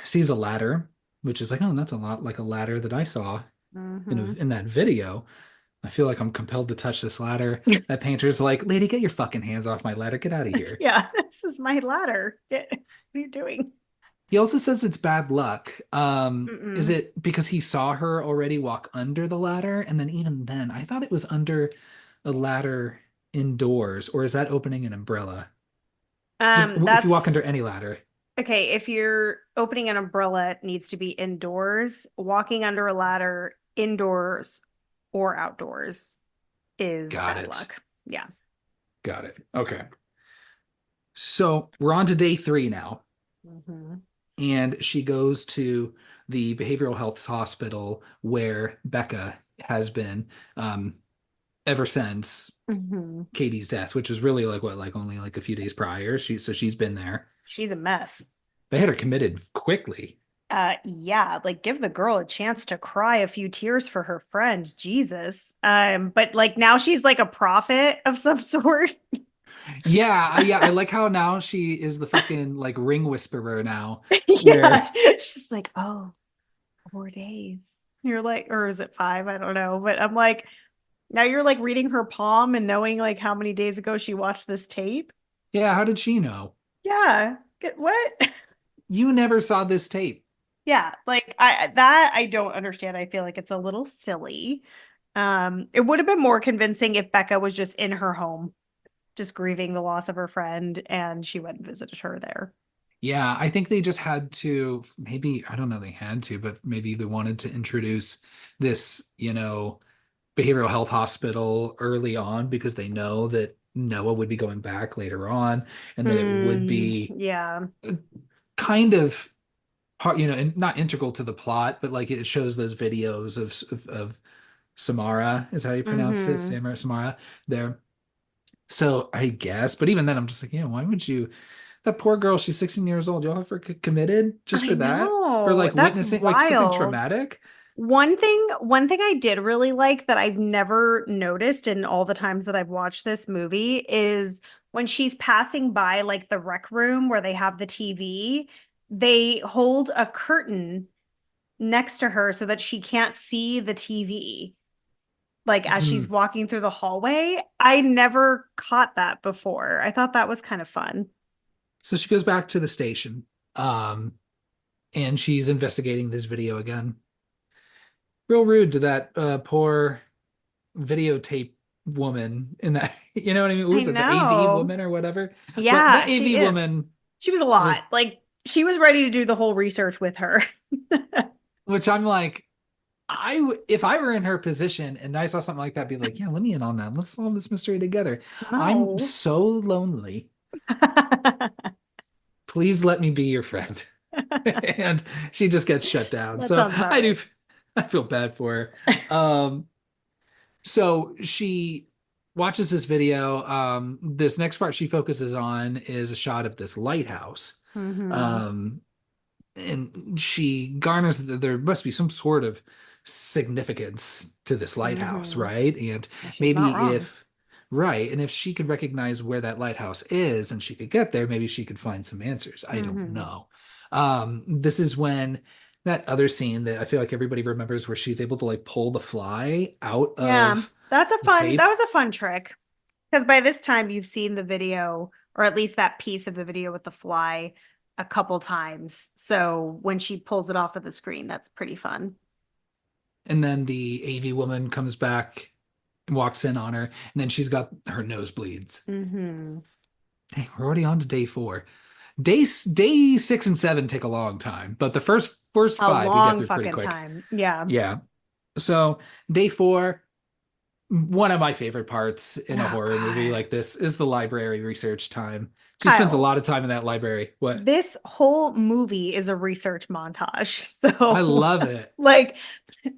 sees a ladder, which is like, oh, that's a lot like a ladder that I saw Hmm. in that video. I feel like I'm compelled to touch this ladder. That painter's like, lady, get your fucking hands off my ladder. Get out of here. Yeah, this is my ladder. What are you doing? He also says it's bad luck. Is Mm-mm. it because he saw her already walk under the ladder? And then even then, I thought it was under a ladder indoors, or is that opening an umbrella? Just if you walk That's under any ladder. okay. If you're opening an umbrella, it needs to be indoors. Walking under a ladder indoors or outdoors is Got bad it. luck. Yeah. Got it. Okay. So we're on to day 3 now. Hmm. And she goes to the behavioral health hospital where Becca has been ever since Hmm. Katie's death, which was really like what, like only like a few days prior. She's been there. She's a mess. They had her committed quickly. Yeah, like give the girl a chance to cry a few tears for her friend, Jesus. But like now she's like a prophet of some sort. Yeah, yeah, I like how now she is the fucking like ring whisperer now, where Yeah, she's like, oh, 4 days. You're like, or is it 5? I don't know. But I'm like, now you're like reading her palm and knowing like how many days ago she watched this tape. yeah, how did she know? Yeah. Get what? You never saw this tape. Yeah, like I don't understand. I feel like it's a little silly. It would have been more convincing if Becca was just in her home, just grieving the loss of her friend, and she went and visited her there. Yeah, I think they just had to, maybe, I don't know, they had to, but maybe they wanted to introduce this, behavioral health hospital early on because they know that Noah would be going back later on and that it would be Yeah. kind of part, and not integral to the plot, but like it shows those videos of Samara, is how you pronounce it, Mm-hmm. Samara there. So I guess, but even then, I'm just like, yeah, why would you? That poor girl, she's 16 years old. Y'all have her committed just I for that? For know. like That's witnessing like something wild. traumatic? One thing I did really like that I've never noticed in all the times that I've watched this movie is when she's passing by like the rec room where they have the TV, they hold a curtain next to her so that she can't see the TV. Like as she's Hmm. walking through the hallway. I never caught that before. I thought that was kind of fun. So she goes back to the station, um, and she's investigating this video again. Real rude to that poor videotape woman in that, you know what I mean? What I was it, the AV know. woman or whatever? Well, Yeah, that she AV is. woman She was a was, lot. Like she was ready to do the whole research with her. which I'm like, if I were in her position and I saw something like that, I'd be like, yeah, let me in on that. Let's solve this mystery together. I'm No. so lonely. Please let me be your friend. And she just gets shut down. That So sounds about I do, right. I feel bad for her. So she watches this video. This next part she focuses on is a shot of this lighthouse. Hmm. Um, and she garners that there must be some sort of significance to this lighthouse, Hmm. right? And Yeah, she's not maybe wrong. if, right, and if she could recognize where that lighthouse is and she could get there, maybe she could find some answers. I don't Hmm. know. This is when that other scene that I feel like everybody remembers where she's able to like pull the fly out Yeah, of the that tape. was a fun trick. Because by this time you've seen the video, or at least that piece of the video with the fly a couple times. So when she pulls it off of the screen, that's pretty fun. And then the AV woman comes back and walks in on her, and then she's got her nosebleeds. Hmm. Dang, we're already on to day 4. Day 6 and 7 take a long time, but the first A five we get long through pretty fucking quick. time. Yeah. Yeah. So day 4, one of my favorite parts in a Oh horror movie God. like this is the library research time. She spends a Kyle, lot of time in that library. What? this whole movie is a research montage. I So love it. like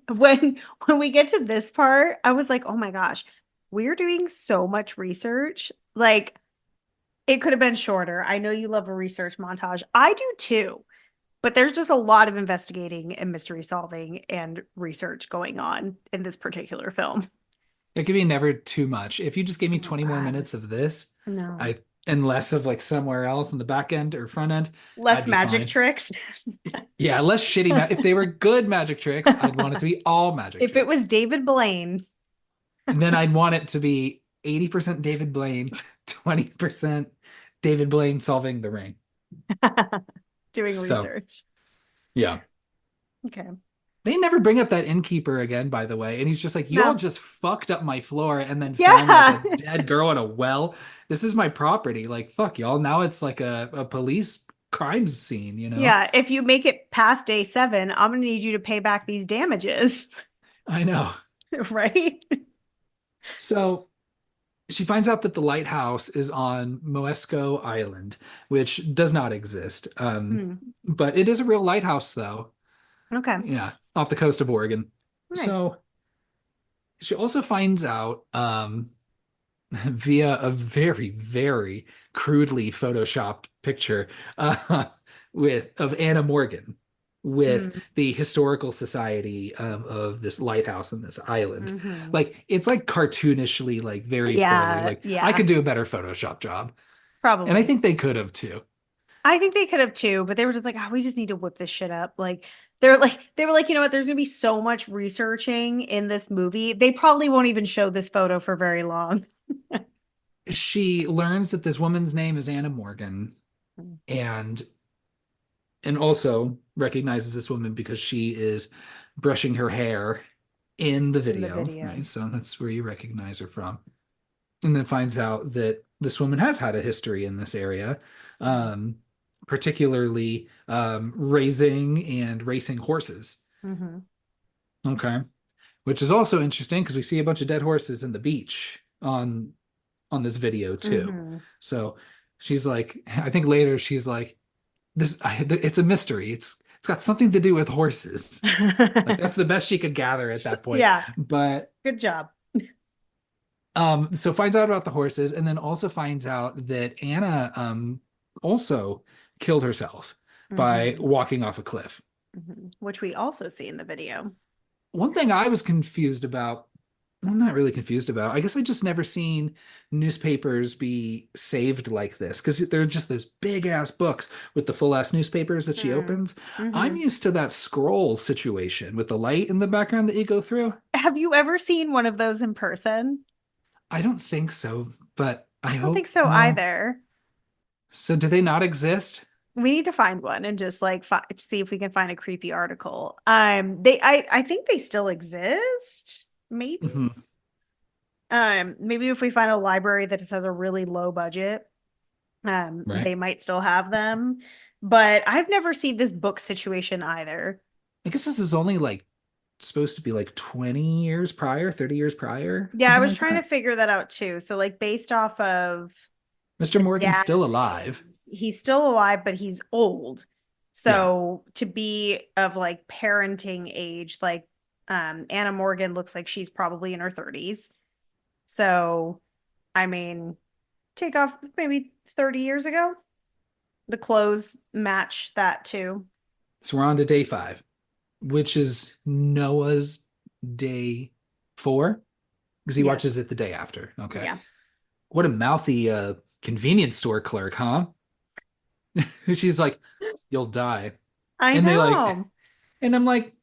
when we get to this part, I was like, "Oh my gosh, we're doing so much research." Like It could have been shorter. I know you love a research montage. I do too. But there's just a lot of investigating and mystery solving and research going on in this particular film. It could be never too much. If you just gave me Oh 20 more God. minutes of this, No. I and less of like somewhere else in the back end or front end, Less I'd be magic fine. tricks. Yeah, less shitty if they were good magic tricks, I'd want it to be all magic If it was tricks. David Blaine And then I'd want it to be 80% David Blaine, 20% David Blaine solving the ring. doing So, research. yeah. Okay. They never bring up that innkeeper again, by the way. And he's just like, you all No. just fucked up my floor and then found like a Yeah. dead girl in a well. This is my property. Like, fuck y'all. Now it's like a police crime scene, you know? Yeah. If you make it past day 7, I'm gonna need you to pay back these damages. I know. Right? So she finds out that the lighthouse is on Moesco Island, which does not exist. Hmm. But it is a real lighthouse, though. Okay. Yeah, off the coast of Oregon. Nice. So she also finds out via a very, very crudely photoshopped picture with of Anna Morgan with Mm. the historical society of this lighthouse and this island. Hmm. Like it's like cartoonishly, like very poorly. Yeah. Like I Yeah. could do a better Photoshop job, and I Probably. think they could have too. I think they could have too, but they were just like, oh, we just need to whip this shit up. They were like, you know what? There's gonna be so much researching in this movie. They probably won't even show this photo for very long. She learns that this woman's name is Anna Morgan, and also recognizes this woman because she is brushing her hair in the In the video, video. right? So that's where you recognize her from. And then finds out that this woman has had a history in this area, um, particularly raising and racing horses. Mm-hmm. Okay. Which is also interesting because we see a bunch of dead horses in the beach on this video too. Mm-hmm. So she's like, I think later she's like, it's a mystery. It's got something to do with horses. Like that's the best she could gather at that point. Yeah, But good job. so finds out about the horses and then also finds out that Anna also killed herself by Mm-hmm. walking off a cliff. Mm-hmm. Which we also see in the video. One thing I was confused about, well, I'm not really confused about. I guess I just never seen newspapers be saved like this because they're just those big ass books with the full ass newspapers that she opens. I'm Mm-hmm. used to that scroll situation with the light in the background that you go through. Have you ever seen one of those in person? I don't think so, but I I don't think hope so no. either. So do they not exist? We need to find one and just like see if we can find a creepy article. I think they still exist. Maybe. Mhm. Maybe if we find a library that just has a really low budget, Right. they might still have them. But I've never seen this book situation either. I guess this is only like supposed to be like 20 years prior, 30 years prior, Yeah, I something was like trying to that. figure that out too. So like based off of Mr. the Morgan's still dad's alive. age, he's still alive, but he's old. Yeah. So to be of like parenting age, like Anna Morgan looks like she's probably in her 30s. So I mean, take off maybe 30 years ago. The clothes match that too. So we're on to day 5, which is Noah's day 4, because he Yes. watches it the day after. Okay. Yeah. What a mouthy convenience store clerk, huh? She's like, you'll die. I And they like, know. and I'm like,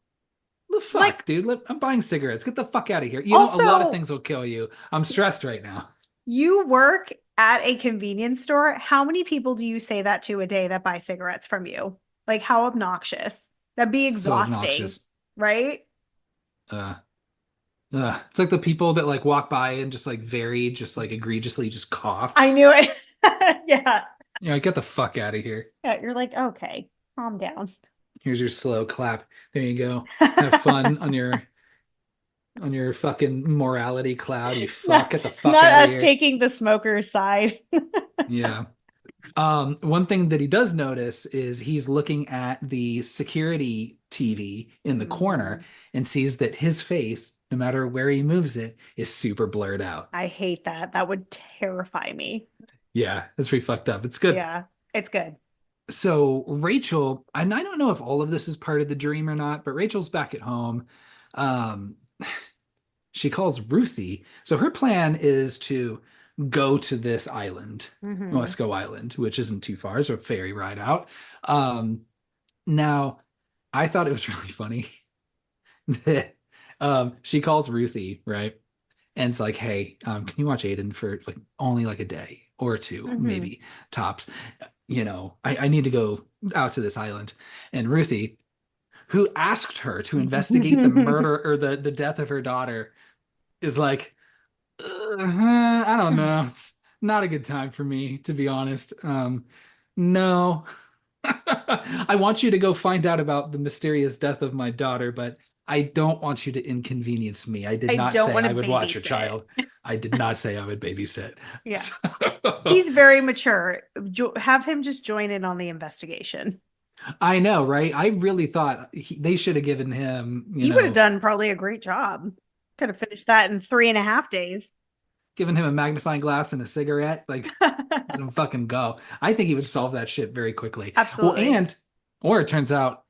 the Like fuck, dude? I'm buying cigarettes. Get the fuck out of here. You know, a lot of also things will kill you. I'm stressed right now. you work at a convenience store. How many people do you say that to a day that buy cigarettes from you? Like, how obnoxious. That'd be So exhausting, obnoxious. right? Uh, it's like the people that like walk by and just like very, just like egregiously just cough. I knew it. Yeah. You know, get the fuck out of here. Yeah. You're like, okay, calm down. Here's your slow clap. There you go. Have fun on your fucking morality cloud. You fuck. not, Get the fuck not out of us here. taking the smoker's side. Yeah. One thing that he does notice is he's looking at the security TV in the corner Mhm. and sees that his face, no matter where he moves it, is super blurred out. I hate that. That would terrify me. Yeah, it's pretty fucked up. It's good. Yeah, it's good. So Rachel, and I don't know if all of this is part of the dream or not, but Rachel's back at home. Um, she calls Ruthie. So her plan is to go to this island, Hmm. Wesco Island, which isn't too far. It's a ferry ride out. Um, now, I thought it was really funny that she calls Ruthie, right? And it's like, hey, can you watch Aiden for like only like a day or two, Hmm. maybe tops? I need to go out to this island. And Ruthie, who asked her to investigate the murder or the death of her daughter, is like, I don't know. It's not a good time for me, to be honest. No. I want you to go find out about the mysterious death of my daughter, but I don't want you to inconvenience me. I did I not don't say want I to would watch your babysit. child. I did not say I would babysit. Yeah. So, He's very mature. Have him just join in on the investigation. I know, right? I really thought they should have given him, He would have done probably a great job. Could have finished that in 3.5 days. given him a magnifying glass and a cigarette. Like, let him fucking go. I think he would solve that shit very quickly. Well, Absolutely. or it turns out,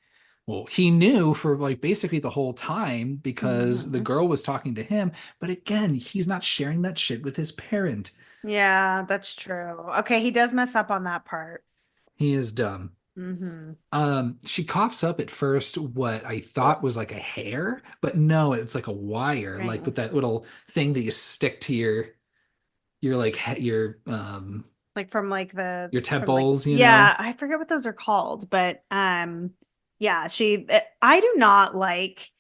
well, he knew for like basically the whole time because the Hmm. girl was talking to him. But again, he's not sharing that shit with his parent. Yeah, that's true. Okay, he does mess up on that part. He is dumb. Hmm. She coughs up at first what I thought was like a hair, but no, it's like a wire, like String. with that little thing that you stick to your like Like from like the your from like temples, you yeah, know? I forget what those are called, but yeah, I do not like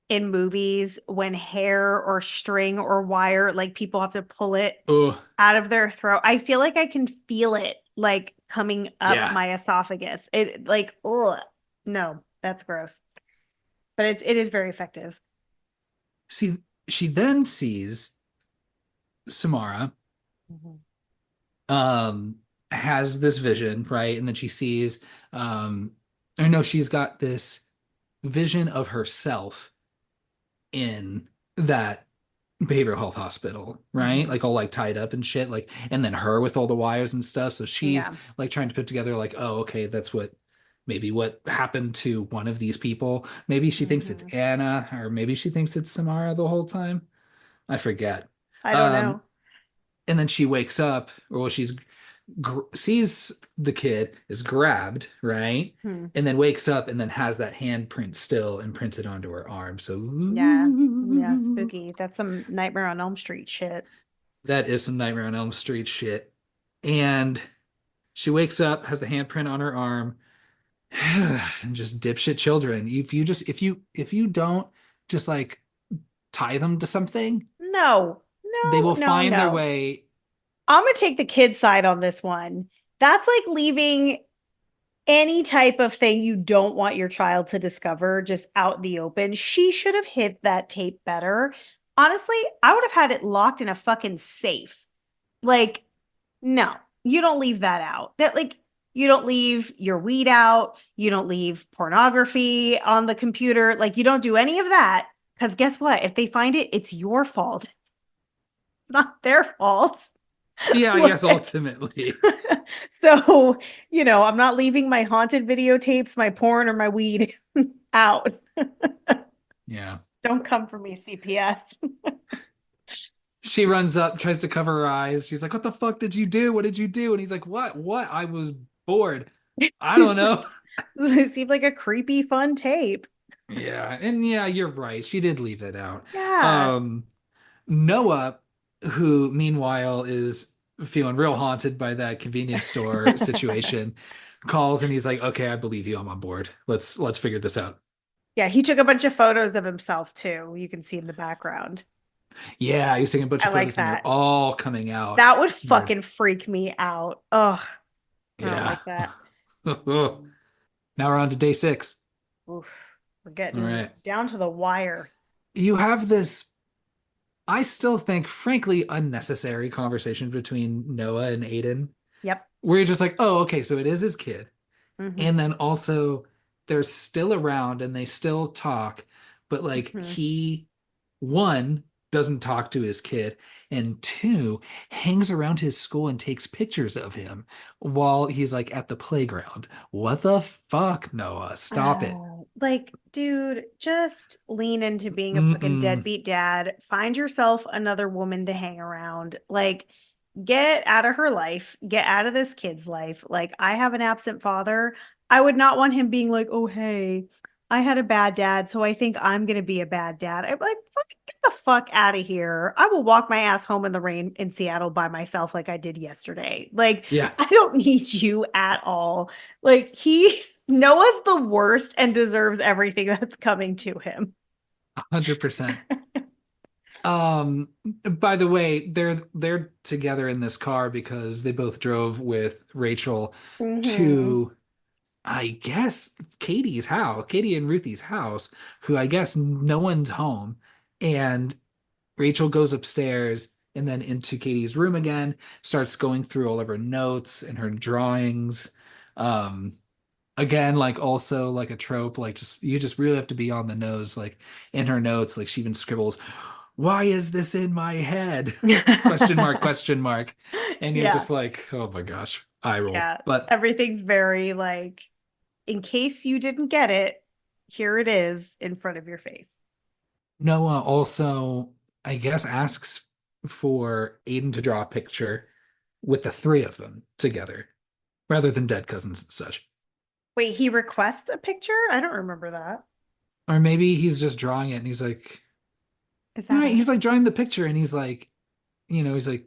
in movies when hair or string or wire, like people have to pull it Oh, out of their throat. I feel like I can feel it like coming up yeah. my esophagus. It like, ugh, no, that's gross. But it is very effective. See, she then sees Samara, Mhm. um, has this vision, right? And then she sees, or no, she's got this vision of herself in that behavioral health hospital, right? Mhm. Like all like tied up and shit, like, and then her with all the wires and stuff. So she's Yeah. like trying to put together, like, oh, okay, that's maybe what happened to one of these people. Maybe she thinks it's Mhm. Anna, or maybe she thinks it's Samara the whole time. I forget. I don't Um, know. and then she wakes up, or well, sees the kid is grabbed, right? Hmm. And then wakes up and then has that handprint still imprinted onto her arm. So Yeah. Yeah, spooky. That's some Nightmare on Elm Street shit. that is some Nightmare on Elm Street shit. And she wakes up, has the handprint on her arm, and just dipshit children. If you don't just like tie them to something, No, they no, will no, find their no. way. I'm gonna take the kid side on this one. That's like leaving any type of thing you don't want your child to discover just out in the open. She should have hid that tape better. Honestly, I would have had it locked in a fucking safe. Like, no, you don't leave that out. That like you don't leave your weed out, you don't leave pornography on the computer. Like you don't do any of that because guess what? If they find it, it's your fault. It's not their fault. Yeah, I guess Like, ultimately. so, I'm not leaving my haunted videotapes, my porn, or my weed out. Yeah. Don't come for me, CPS. She runs up, tries to cover her eyes. She's like, "What the fuck did you do? What did you do?" And he's like, "What? What? I was bored. I don't know." It seemed like a creepy, fun tape. Yeah, and yeah, you're right. She did leave it out. Yeah. Um, Noah, who meanwhile is feeling real haunted by that convenience store situation, calls and he's like, "Okay, I believe you. I'm on board. Let's figure this out." Yeah, he took a bunch of photos of himself too. You can see in the background. Yeah, he's taking a bunch I of like photos and they're that. all coming out. That would They're fucking freak me out. Ugh, I don't yeah. like that. Now we're on to day 6. Oof, we're All getting right. down to the wire. You have this, I still think, frankly, unnecessary conversation between Noah and Aiden, Yep. where you're just like, oh, okay, so it is his kid. And Hmm. then also they're still around and they still talk, but like Hmm. he, one, doesn't talk to his kid, and two, hangs around his school and takes pictures of him while he's like at the playground. What the fuck, Noah? Stop it. Like, dude, just lean into being a fucking Mm-mm. deadbeat dad. Find yourself another woman to hang around. Like, get out of her life. Get out of this kid's life. Like, I have an absent father. I would not want him being like, oh, hey, I had a bad dad, so I think I'm going to be a bad dad. I'm like, fuck, get the fuck out of here. I will walk my ass home in the rain in Seattle by myself like I did yesterday. Like, Yeah, I don't need you at all. Like, Noah's the worst and deserves everything that's coming to him. 100%. By the way, they're together in this car because they both drove with Rachel Hmm. to, I guess, Katie and Ruthie's house, who I guess no one's home. And Rachel goes upstairs and then into Katie's room again, starts going through all of her notes and her drawings. Um, Again, like also like a trope, like just you just really have to be on the nose, like in her notes, like she even scribbles, "Why is this in my head?" Question mark, question mark. And you're Yeah. just like, oh my gosh, eye roll. Yeah. But Everything's very like, in case you didn't get it, here it is in front of your face. Noah also, I guess, asks for Aiden to draw a picture with the three of them together rather than dead cousins and such. Wait, he requests a picture? I don't remember that. Or maybe he's just drawing it and he's like, Is all that right, he's like us? drawing the picture and he's like, he's like,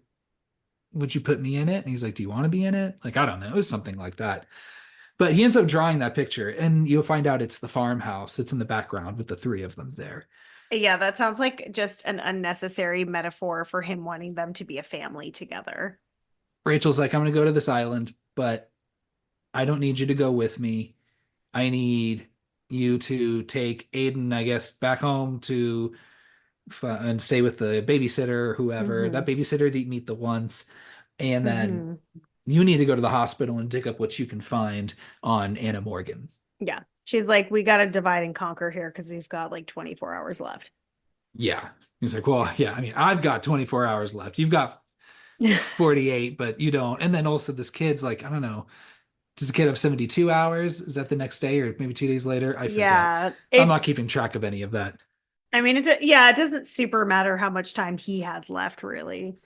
would you put me in it? And he's like, do you want to be in it? Like, I don't know. It was something like that. But he ends up drawing that picture and you'll find out it's the farmhouse that's in the background with the three of them there. Yeah, that sounds like just an unnecessary metaphor for him wanting them to be a family together. Rachel's like, I'm going to go to this island, but I don't need you to go with me. I need you to take Aiden, I guess, back home to and stay with the babysitter, whoever, that Hmm. babysitter that you meet the once. And then Hmm. you need to go to the hospital and dig up what you can find on Anna Morgan. Yeah. She's like, we got to divide and conquer here because we've got like 24 hours left. Yeah. He's like, well, yeah, I mean, I've got 24 hours left. You've got 48, but you don't. And then also this kid's like, I don't know, does the kid have 72 hours? Is that the next day or maybe 2 days later? I forget. Yeah. I'm not keeping track of any of that. I mean, yeah, it doesn't super matter how much time he has left, really.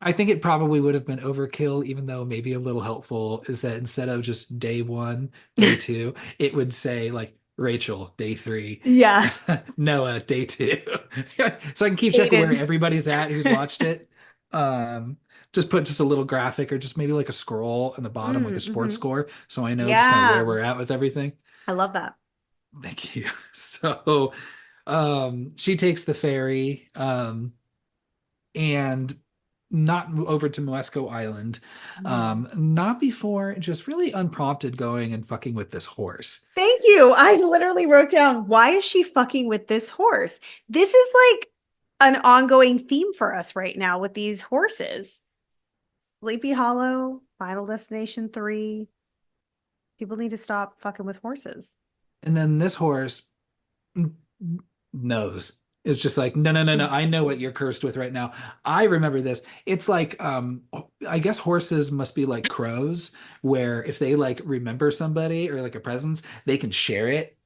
I think it probably would have been overkill, even though maybe a little helpful is that instead of just day one, day two, it would say like Rachel, day three, Yeah. Noah, day two. So I can keep track of where Aiden. everybody's at who's watched it. Um, just put just a little graphic or just maybe like a scroll on the bottom, like a sports Mm-hmm. score, so I know just kind of where Yeah. we're at with everything. I love that. Thank you. So she takes the ferry. And not over to Moesco Island, Mhm. not before just really unprompted going and fucking with this horse. Thank you. I literally wrote down, why is she fucking with this horse? This is like an ongoing theme for us right now with these horses. Sleepy Hollow, Final Destination 3. People need to stop fucking with horses. And then this horse knows. It's just like, no, no, no, no. I know what you're cursed with right now. I remember this. It's like, I guess horses must be like crows, where if they like remember somebody or like a presence, they can share it,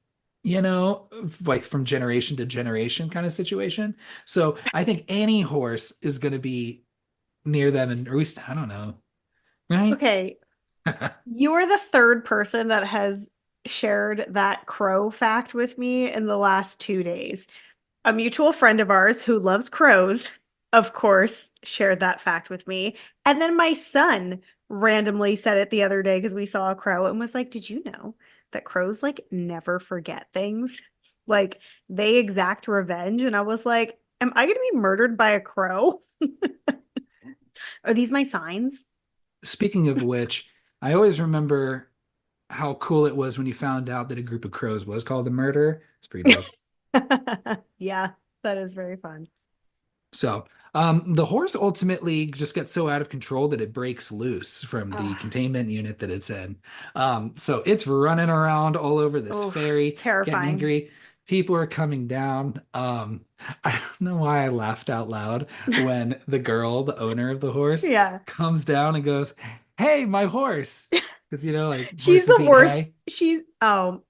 like from generation to generation kind of situation. So I think any horse is going to be near them, and or at least I don't know, right? Okay, you're the third person that has shared that crow fact with me in the last 2 days. A mutual friend of ours who loves crows, of course, shared that fact with me. And then my son randomly said it the other day because we saw a crow and was like, did you know that crows like never forget things? Like they exact revenge. And I was like, am I going to be murdered by a crow? Are these my signs? Speaking of which, I always remember how cool it was when you found out that a group of crows was called a murder. It's pretty dope. Yeah, that is very fun. So, the horse ultimately just gets so out of control that it breaks loose from the Ah, containment unit that it's in. So it's running around all over this oh, ferry, getting terrifying. angry. people are coming down. I don't know why I laughed out loud when the girl, the owner of the horse, Yeah. comes down and goes, "Hey, my horse." Because like She's horses the eat worst. hay. She's oh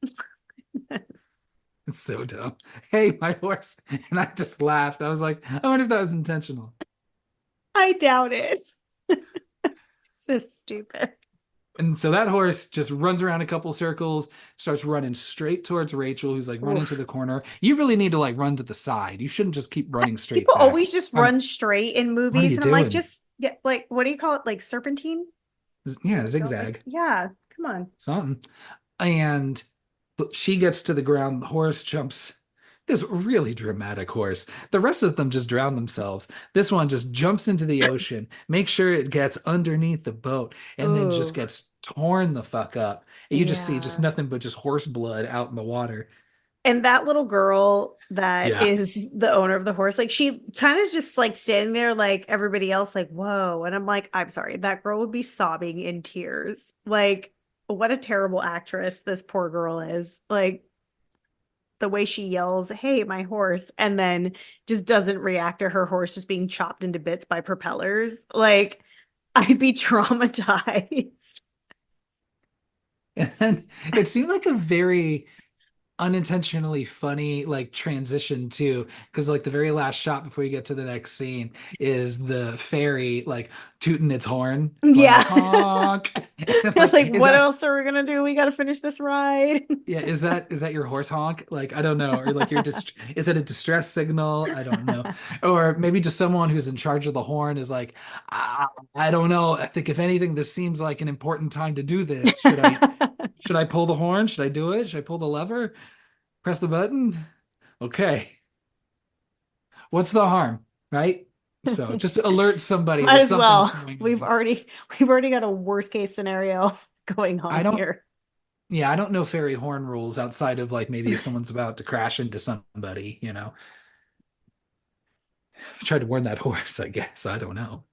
It's so dumb. Hey, my horse. And I just laughed. I was like, I wonder if that was intentional. I doubt it. So stupid. And so that horse just runs around a couple circles, starts running straight towards Rachel, who's like running to Oof. the corner. You really need to like run to the side. You shouldn't just keep running straight People back. always just run straight in What are movies, you and I'm like, doing? just get like, what do you call it? Like serpentine? Yeah, Go like, zigzag, yeah, come on. something. And she gets to the ground. The horse jumps. This really dramatic horse. The rest of them just drown themselves. This one just jumps into the ocean, make sure it gets underneath the boat, and then just Oh, gets torn the fuck up. And you just see just yeah. nothing but just horse blood out in the water. And that little girl that Yeah. is the owner of the horse, like she kind of just like standing there like everybody else, like, whoa. And I'm like, I'm sorry, that girl would be sobbing in tears. Like, what a terrible actress this poor girl is. Like the way she yells, "Hey, my horse," and then just doesn't react to her horse just being chopped into bits by propellers. Like, I'd be traumatized. And then it seemed like a very unintentionally funny like transition too, because like the very last shot before you get to the next scene is the fairy like tooting its horn, going Yeah. like honk. And, It's like, like, is what that else are we gonna do? We gotta finish this ride. yeah, is that your horse honk? Like I don't know, or like your is it a distress signal? I don't know, or maybe just someone who's in charge of the horn is like, I don't know. I think if anything, this seems like an important time to do this. Should I pull the horn? Should I do it? Should I pull the lever? Press the button? Okay. What's the harm? Right? So just alert somebody Might that as something's well. going We've on. already we've already got a worst case scenario going I on don't, here. yeah, I don't know fairy horn rules outside of like maybe if someone's about to crash into somebody. Try to warn that horse, I guess. I don't know.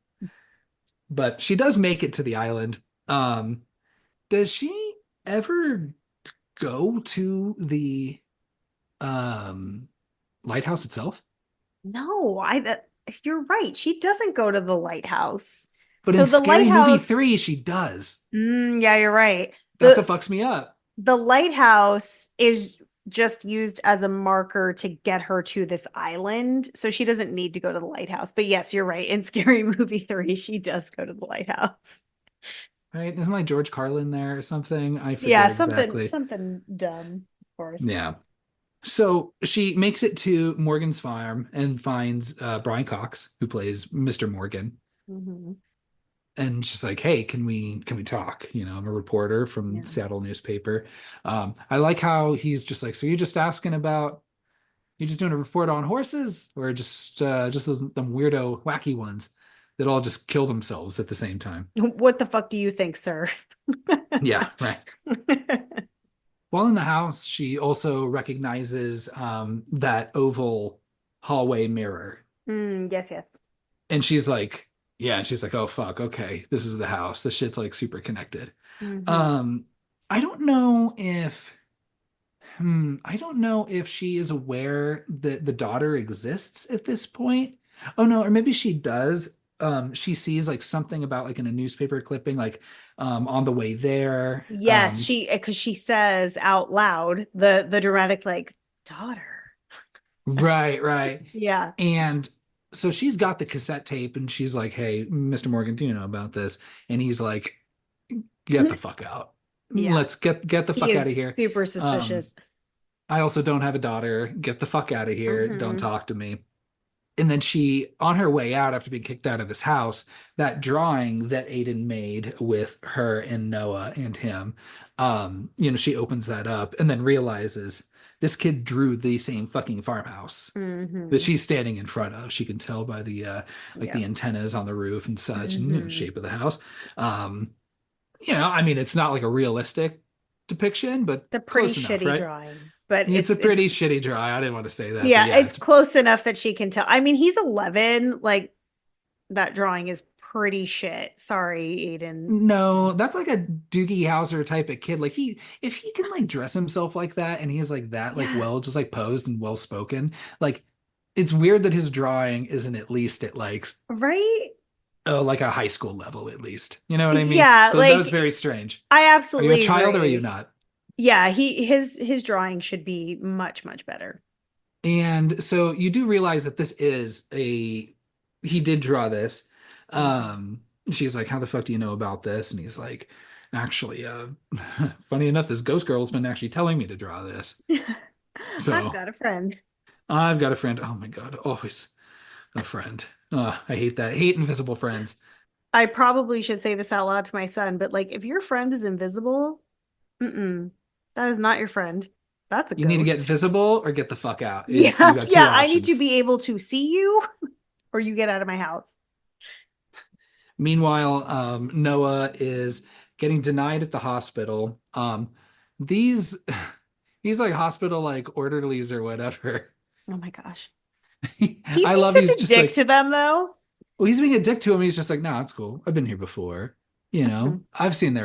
But she does make it to the island. Does she ever go to the um lighthouse itself? No, you're right. She doesn't go to the lighthouse. But So in the Scary Movie lighthouse, 3, she does. yeah, you're right. That's what The fucks me up. the lighthouse is just used as a marker to get her to this island. So she doesn't need to go to the lighthouse. But yes, you're right. In Scary Movie 3, she does go to the lighthouse. Right? Isn't like George Carlin there or something? I Yeah, forget something exactly. something dumb, of course. Yeah. So she makes it to Morgan's farm and finds Brian Cox, who plays Mr. Morgan. Hmm. And she's like, "Hey, can we talk? I'm a reporter from Yeah. Seattle newspaper." I like how he's just like, "So you're just asking about you just doing a report on horses, or just those them weirdo wacky ones that all just kill themselves at the same time?" What the fuck do you think, sir? Yeah, right. While in the house, she also recognizes that oval hallway mirror. Yes, yes. And she's like, yeah, and she's like, oh fuck, okay, this is the house. This shit's like super connected. Hmm. Um, I don't know if I don't know if she is aware that the daughter exists at this point. Oh no, or maybe she does. She sees like something about like in a newspaper clipping, like on the way there. Yes, she because she says out loud the dramatic like daughter. Right, right. Yeah. And so she's got the cassette tape and she's like, "Hey, Mr. Morgan, do you know about this?" And he's like, "Get the fuck out. Yeah. Let's get the He fuck out of is here. super Um, suspicious. I also don't have a daughter. Get the fuck out of here. Don't Hmm. talk to me." And then she, on her way out after being kicked out of his house, that drawing that Aiden made with her and Noah and him, she opens that up and then realizes this kid drew the same fucking farmhouse that Hmm. she's standing in front of. She can tell by the like Yeah. the antennas on the roof and such, and Hmm. shape of the house. Um, I mean, it's not like a realistic depiction, but It's a pretty close enough, shitty right? drawing, but It's a it's pretty shitty drawing. I didn't want to say that, but yeah, yeah, it's it's close enough that she can tell. I mean, he's 11. Like that drawing is pretty shit. Sorry, Aiden. No, that's like a Doogie Howser type of kid. Like if he can like dress himself like that and he's like that, like Yeah. well, just like posed and well spoken, like it's weird that his drawing isn't at least at Right? like a high school level at least. You know what I mean? Yeah, So that was like very strange. I Are you a absolutely child or are you agree. not? Yeah, his drawing should be much, much better. And so you do realize that this is a he did draw this. Mhm. She's like, "How the fuck do you know about this?" And he's like, "Actually, funny enough, this ghost girl's been actually telling me to draw this." I've So got a friend. I've got a friend. Oh my God, always a friend. I hate that. I hate invisible friends. I probably should say this out loud to my son, but like if your friend is invisible, mm-mm, that is not your friend. That's a You need to get ghost. visible or get the fuck out. It's you Yeah, got two yeah, I need to options. be able to see you or you get out of my house. Meanwhile, Noah is getting denied at the hospital. These He's like hospital like orderlies or whatever. Oh my gosh. He's I being love such he's a just dick like, to them though. well, he's being a dick to him. He's just like, no, it's cool. I've been here before. Mhm. I've seen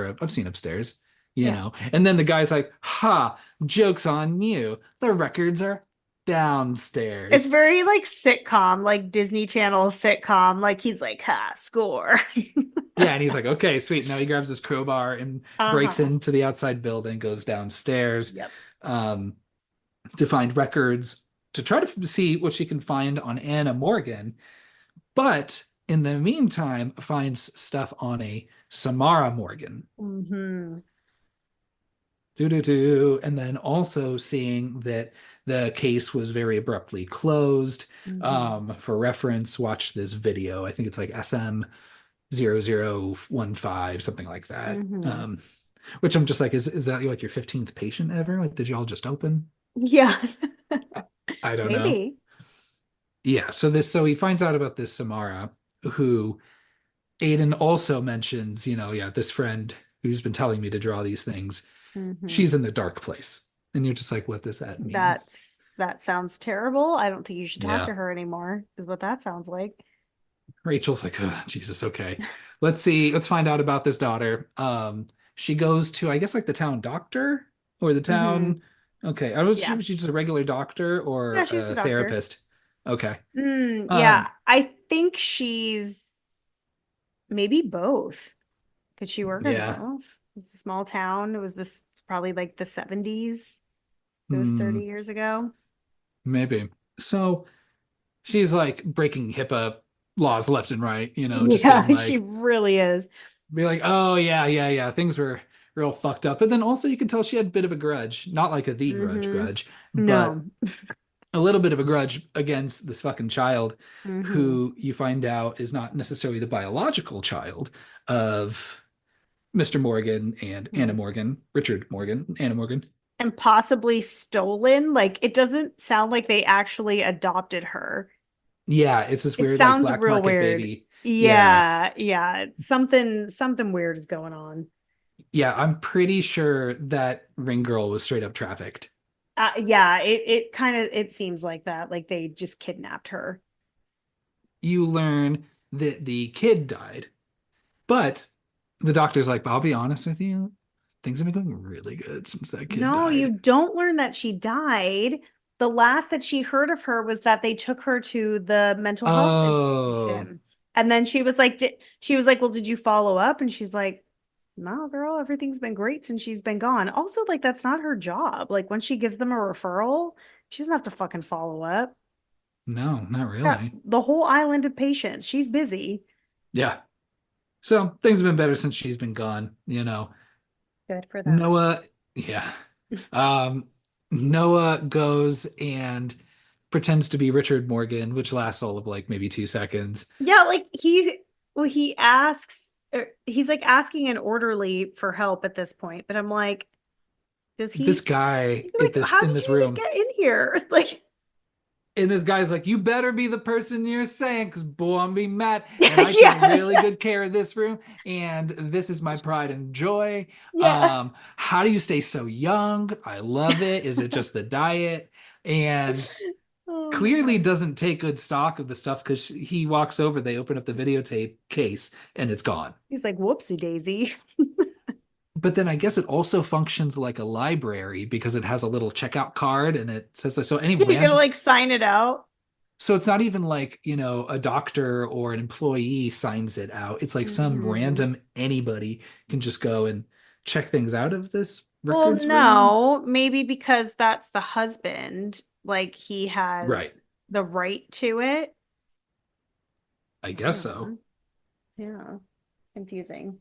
upstairs, Yeah. And then the guy's like, ha, joke's on you. The records are It's downstairs. very like sitcom, like Disney Channel sitcom. Like he's like, ha, score. Yeah, and he's like, okay, sweet. Now he grabs his crowbar and breaks Uh-huh. into the outside building, goes downstairs. Yep. Um, to find records to try to see what she can find on Anna Morgan, but in the meantime finds stuff on a Samara Morgan. Hmm. Do do do, and then also seeing that the case was very abruptly closed. Hmm. For reference, watch this video. I think it's like SM0015, something like that. Hmm. Which I'm just like, is that like your 15th patient ever? Like, did you all just open? Yeah. I, I don't know. Maybe. Yeah, so he finds out about this Samara, who Aiden also mentions, yeah, this friend who's been telling me to draw these things, Hmm. she's in the dark place. And you're just like, what does that mean? That sounds terrible. I don't think you should talk Yeah. to her anymore, is what that sounds like. Rachel's like, oh, Jesus, okay. Let's see, let's find out about this daughter. She goes to, I guess, like the town doctor or the Hmm. town. Okay. I was Yeah. she just a regular doctor Yeah, or she's the a doctor. therapist. Okay. Yeah, Um, I think she's maybe both. Could she work as yeah. both? It's a small town. It was this probably like the 70s. It was 30 Hmm, years ago. maybe. So she's like breaking HIPAA laws left and right, just being Yeah, she like, really is. oh yeah, yeah, yeah, things were real fucked up. But then also you could tell she had a bit of a grudge, not like a the grudge Hmm. grudge, but No. a little bit of a grudge against this fucking child Hmm. who you find out is not necessarily the biological child of Mr. Morgan and Anna Morgan, Richard Morgan, Anna Morgan. And possibly stolen. Like it doesn't sound like they actually adopted her. Yeah, it's this It weird like sounds black real market weird. baby. Yeah. Yeah, yeah. Something weird is going on. Yeah, I'm pretty sure that Ring Girl was straight up trafficked. Yeah, it kind of it seems like that. Like they just kidnapped her. You learn that the kid died, but the doctor's like, I'll be honest with you, things have been going really good since that kid No, you died. don't learn that she died. The last that she heard of her was that they took her to the mental health Oh, institution. And then she was like, "Well, did you follow up?" And she's like, "No, girl, everything's been great since she's been gone." Also, like that's not her job. Like when she gives them a referral, she doesn't have to fucking follow up. no, not Got really. the whole island of patients. She's busy. Yeah. So things have been better since she's been gone. Good for them. Noah, yeah. Um, Noah goes and pretends to be Richard Morgan, which lasts all of like maybe 2 seconds. Yeah, like he asks he's like asking an orderly for help at this point, but I'm like, does This he guy like how in did this you even room, get in here? Like and this guy's like, you better be the person you're saying, because boy, I'm being mad. And I take yeah, really good care of this room, and this is my pride and joy. yeah. How do you stay so young? I love it. Is it just the diet? And Oh my clearly God. doesn't take good stock of the stuff because he walks over, they open up the videotape case, and it's gone. He's like, whoopsie daisy. But then I guess it also functions like a library because it has a little checkout card and it says so any You gotta random. like sign it out. So it's not even like, a doctor or an employee signs it out. It's like some Mhm. random anybody can just go and check things out of this Well, records room. no, maybe because that's the husband. Like he Right. has the right to it. I I guess don't so. know. Yeah. Confusing.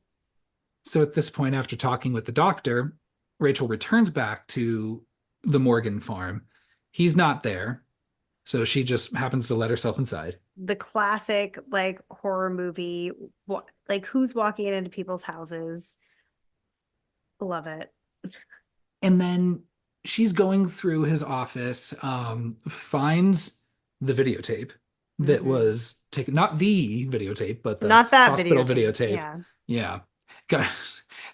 So at this point, after talking with the doctor, Rachel returns back to the Morgan farm. He's not there. So she just happens to let herself inside. The classic like horror movie, like who's walking into people's houses. Love it. And then she's going through his office, finds the videotape that Hmm. was taken, not the videotape, but the Not that hospital videotape. videotape. Yeah. Yeah. Got-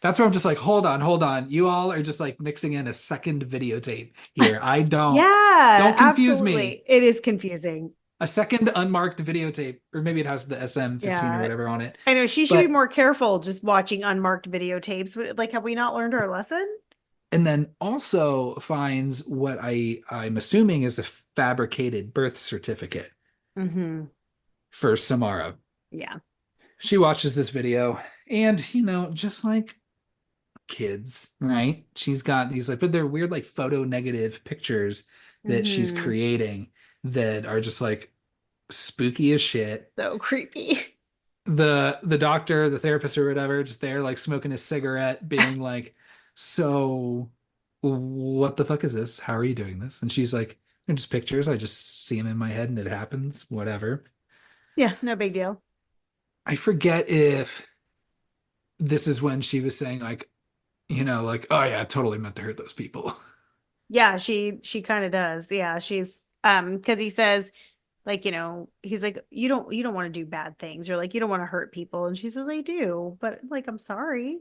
That's where I'm just like, hold on, hold on. You all are just like mixing in a second videotape here. Yeah, Don't confuse me. absolutely. It is confusing. A second unmarked videotape, or maybe it has the SM-15 or Yeah. whatever on it. I know she should be But more careful just watching unmarked videotapes. Like, have we not learned our lesson? and then also finds what I'm assuming is a fabricated birth certificate Hmm. for Samara. Yeah. She watches this video and, just like kids, right? She's got these like, but they're weird, like photo negative pictures that she's Hmm. creating that are just like spooky as shit. So creepy. The doctor, the therapist or whatever, just there like smoking a cigarette, being like, so what the fuck is this? How are you doing this? And she's like, they're just pictures. I just see them in my head and it happens, whatever. Yeah, no big deal. I forget if this is when she was saying like, like, oh yeah, I totally meant to hurt those people. Yeah, she kind of does. Yeah, she's because he says like, he's like, you don't want to do bad things, or like you don't want to hurt people. And she says, I do, but like I'm sorry.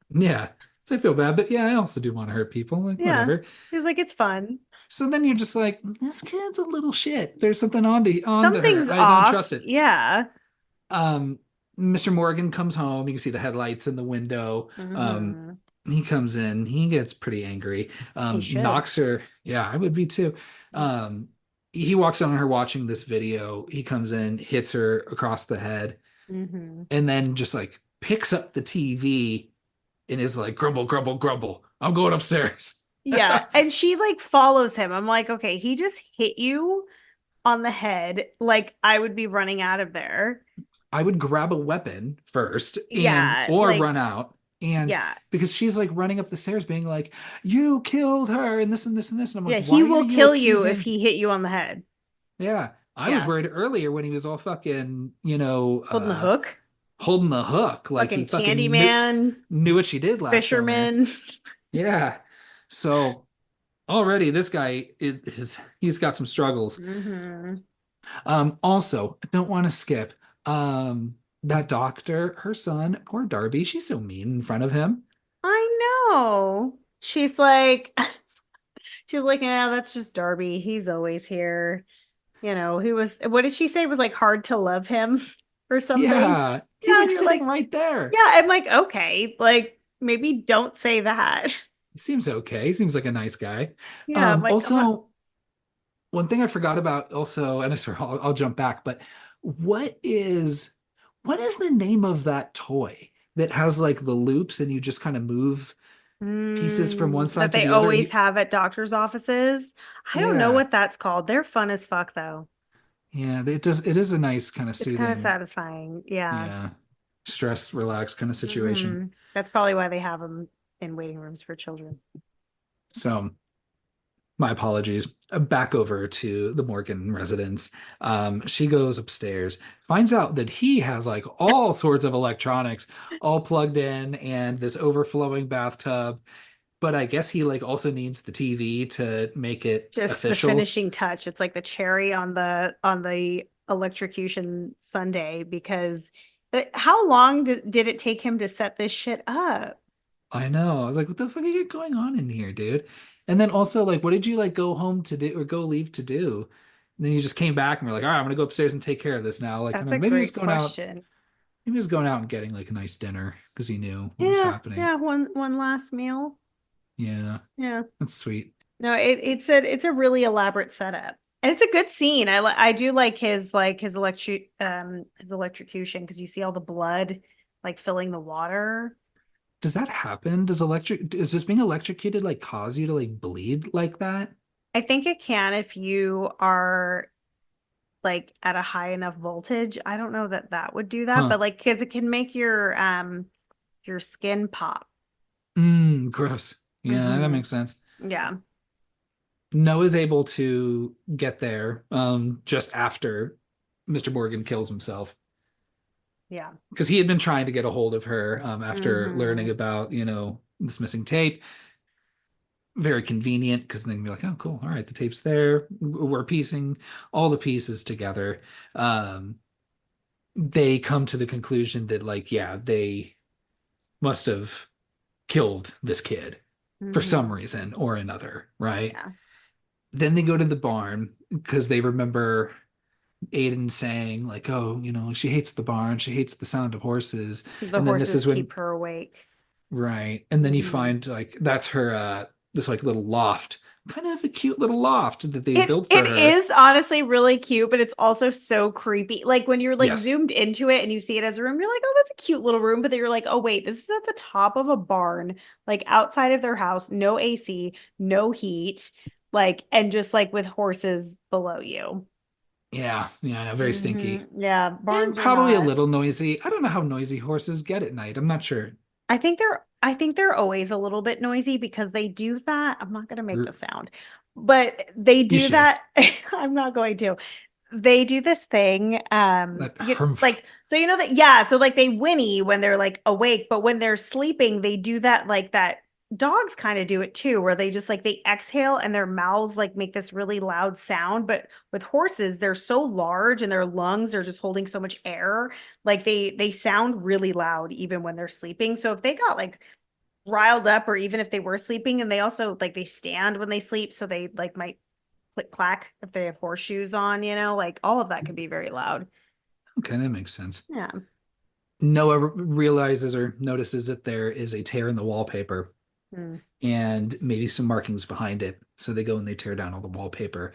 Yeah. So I feel bad, but yeah, I also do want to hurt people. Like, Yeah. whatever. He's like, it's fun. So then you're just like, this kid's a little shit. There's something onto her. Something's I don't trust off. it. Yeah. Um, Mr. Morgan comes home. You can see the headlights in the window. Hmm. He comes in. He gets pretty angry. He should. Knocks her. Yeah, I would be too. Um, he walks on her watching this video. He comes in, hits her across the head, Hmm. and then just like picks up the TV and is like, grumble, grumble, grumble. I'm going upstairs. Yeah. And she like follows him. I'm like, okay, he just hit you on the head. Like I would be running out of there. I would grab a weapon first and Yeah. or Like, run out. And yeah. because she's like running up the stairs being like, you killed her and this and this and this. And I'm Yeah. like, He why are will you kill you if accusing? he hit you on the head. Yeah. I was Yeah. worried earlier when he was all fucking, Holding the hook. holding the hook. Like he Fucking fucking knew Candyman. knew what she did last summer. Fisherman. Yeah. So already this guy he's got some struggles. Hmm. Also, I don't want to skip. That doctor, her son, poor Darby, she's so mean in front of him. I know. She's like, yeah, that's just Darby. He's always here. What did she say? It was like hard to love him or something. Yeah, he's Yeah. like And you're sitting like, right there. yeah, I'm like, okay, like maybe don't say that. He seems okay. He seems like a nice guy. Yeah. I'm like, I'm not, Also, one thing I forgot about also, and I swear I'll jump back, but what is what is the name of that toy that has like the loops and you just kind of move pieces from one that side to they the other? And always have at doctor's offices. I don't know yeah, what that's called. They're fun as fuck though. yeah, it is a nice kind of It's kind of soothing, satisfying. Yeah. yeah, stress, relax kind of situation. Hmm. That's probably why they have them in waiting rooms for children. So my apologies. Back over to the Morgan residence. She goes upstairs, finds out that he has like all sorts of electronics all plugged in and this overflowing bathtub. But I guess he like also needs the TV to make it Just the official. finishing touch. It's like the cherry on the electrocution sundae because how long did it take him to set this shit up? I know. I was like, what the fuck are you going on in here, dude? And then also, like, what did you like go home to do or go leave to do? And then you just came back and were like, all right, I'm gonna go upstairs and take care of this now. Like, I That's don't a know, maybe he was great going out, question. maybe he was going out and getting like a nice dinner because he knew what was Yeah, happening. yeah, one last meal. Yeah, Yeah. that's sweet. No, it's a really elaborate setup. And it's a good scene. I do like his electrocution because you see all the blood like filling the water. Does that happen? Is this being electrocuted like cause you to like bleed like that? I think it can if you are like at a high enough voltage. I don't know that that would do that, Huh. but like because it can make your skin pop. Gross. Yeah, that Hmm. makes sense. Yeah. Noah's able to get there just after Mr. Morgan kills himself Yeah. because he had been trying to get a hold of her after learning Hmm. about, this missing tape. Very convenient because then you're like, oh, cool. All right, the tape's there. We're piecing all the pieces together. Um, they come to the conclusion that, like, yeah, they must have killed this kid for some Hmm. reason or another, right? Yeah. Then they go to the barn because they remember Aiden saying, like, oh, she hates the barn, she hates the sound of horses. The And then this horses is when, keep her awake. right. And then you Hmm. find like that's her this like little loft, kind of a cute little loft that they It built for it her. is honestly really cute, but it's also so creepy. Like when you're like Yes. zoomed into it and you see it as a room, you're like, oh, that's a cute little room. But then you're like, oh wait, this is at the top of a barn, like outside of their house, no AC, no heat, like and just like with horses below you. Yeah. Yeah, I know, very stinky. Yeah, And barns are probably a not. little noisy. I don't know how noisy horses get at night. I'm not sure. I think they're always a little bit noisy because they do that. I'm not going to make the R- sound, but they You do should. that. I'm not going to. They do this thing That humph. like so you know that yeah, so like they whinny when they're like awake, but when they're sleeping they do that like that dogs kind of do it too where they just like they exhale and their mouths like make this really loud sound, but with horses they're so large and their lungs are just holding so much air, like they sound really loud even when they're sleeping. So if they got like riled up or even if they were sleeping, and they also like they stand when they sleep so they like might click clack if they have horseshoes on, like all of that can be very loud. Okay, that makes sense. Yeah. Noah realizes or notices that there is a tear in the wallpaper Mm. and maybe some markings behind it. So they go and they tear down all the wallpaper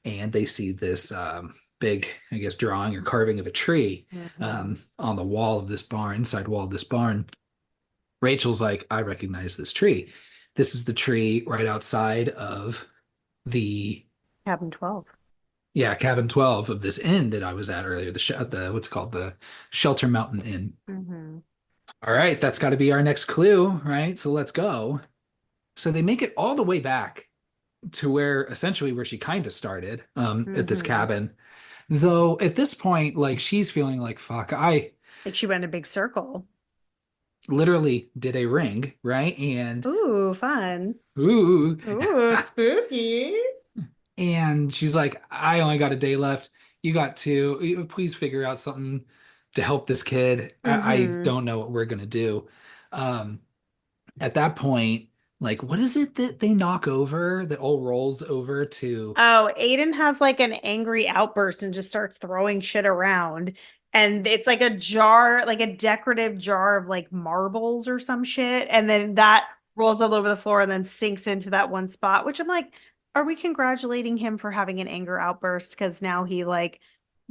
and they see this big, I guess, drawing or carving of a tree Hmm. on the wall of this barn, inside wall of this barn. Rachel's like, I recognize this tree. This is the tree right outside of the Cabin 12. yeah cabin 12 of this inn that I was at earlier. The what's it called, the Shelter Mountain Inn. Hmm. All right, that's got to be our next clue, right? So let's go. So they make it all the way back to where she kind of started at this Hmm. cabin. Though at this point, like she's feeling like, fuck, I Like she went in a big circle. literally did a ring, right? And Ooh, fun. ooh, Ooh, spooky. and she's like, I only got a day left. You got two. Please figure out something to help this kid. I Hmm. don't know what we're gonna do. Um, at that point, like, what is it that they knock over that all rolls over to? Oh, Aiden has like an angry outburst and just starts throwing shit around. And it's like a jar, like a decorative jar of like marbles or some shit. And then that rolls all over the floor and then sinks into that one spot, which I'm like, are we congratulating him for having an anger outburst? Because now he like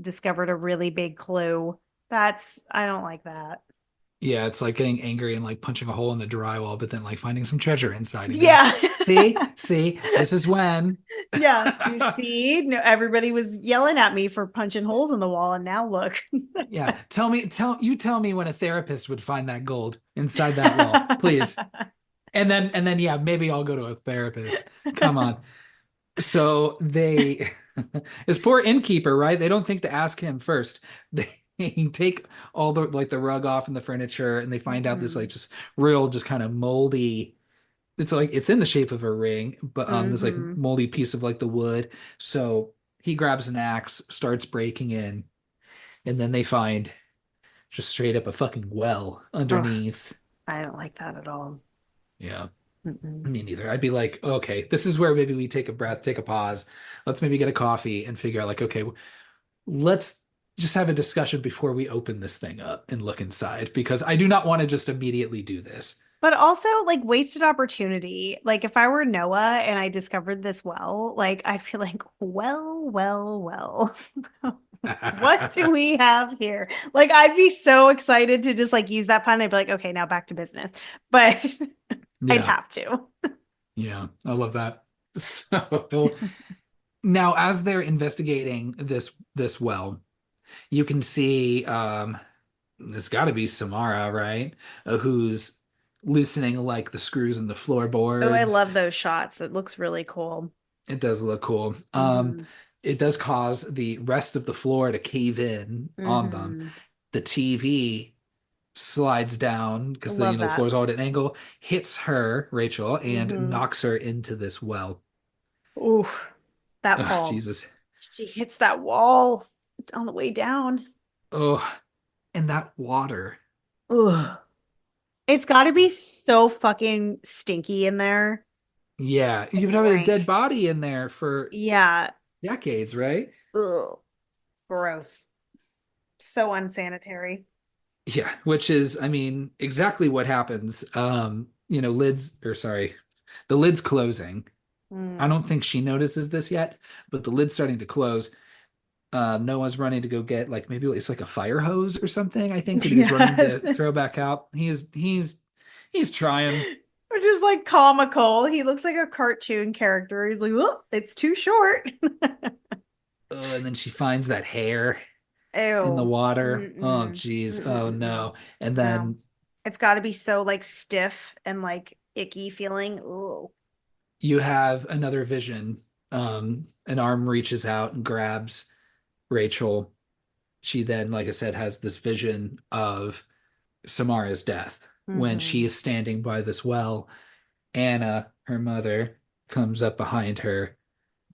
discovered a really big clue. I don't like that. Yeah, it's like getting angry and like punching a hole in the drywall, but then like finding some treasure inside and going, Yeah. see, this is when. Yeah. You see, no, everybody was yelling at me for punching holes in the wall. And now look. Yeah, tell me when a therapist would find that gold inside that wall, please. And then yeah, maybe I'll go to a therapist. Come on. So they this poor innkeeper, right? They don't think to ask him first. They take all the like the rug off and the furniture and they find out this like Mhm. just real just kind of moldy, it's like it's in the shape of a ring, but this like Mhm. moldy piece of like the wood. So he grabs an axe, starts breaking in, and then they find just straight up a fucking well Ugh, underneath. I don't like that at all. Yeah. Mm-mm. Me neither. I'd be like, okay, this is where maybe we take a breath, take a pause. Let's maybe get a coffee and figure out like, okay, let's just have a discussion before we open this thing up and look inside because I do not want to just immediately do this. But also like wasted opportunity. Like if I were Noah and I discovered this well, like I'd be like, well, well, well. What do we have here? Like I'd be so excited to just like use that pun. I'd be like, okay, now back to business. But I'd Yeah, have to. yeah, I love that. So now as they're investigating this well, you can see it's got to be Samara, right? Who's loosening like the screws in the Oh, I floorboards. love those shots. It looks really cool. It does look cool. Hmm. It does cause the rest of the floor to cave in on them. Hmm. The TV slides down I because love the that. floor is all at an angle, hits her, Rachel, and Hmm. knocks her into this well. Ooh, that Oh, fall. Jesus. She hits that wall on the way down. Oh, and that water. Ugh. It's got to be so fucking stinky in there Yeah, and you've had a dead rank. body in there for Yeah. decades, right? Ugh. Gross. So unsanitary. Yeah, which is, I mean, exactly what happens. Lids, or sorry, the lid's closing. I Mm. don't think she notices this yet, but the lid's starting to close. Noah's running to go get like maybe it's like a fire hose or something, I think, that he's running Yeah. to throw back out. He's trying. Which is like comical. He looks like a cartoon character. He's like, oh, it's too short. And then she finds that hair in the Ew. water. Oh, Mm-mm. geez. Oh Mm-mm-mm-mm. no. And No. then It's got to be so like stiff and like icky feeling. Ooh. you have another vision. An arm reaches out and grabs Rachel. She then, like I said, has this vision of Samara's death when she Hmm. is standing by this well. Anna, her mother, comes up behind her,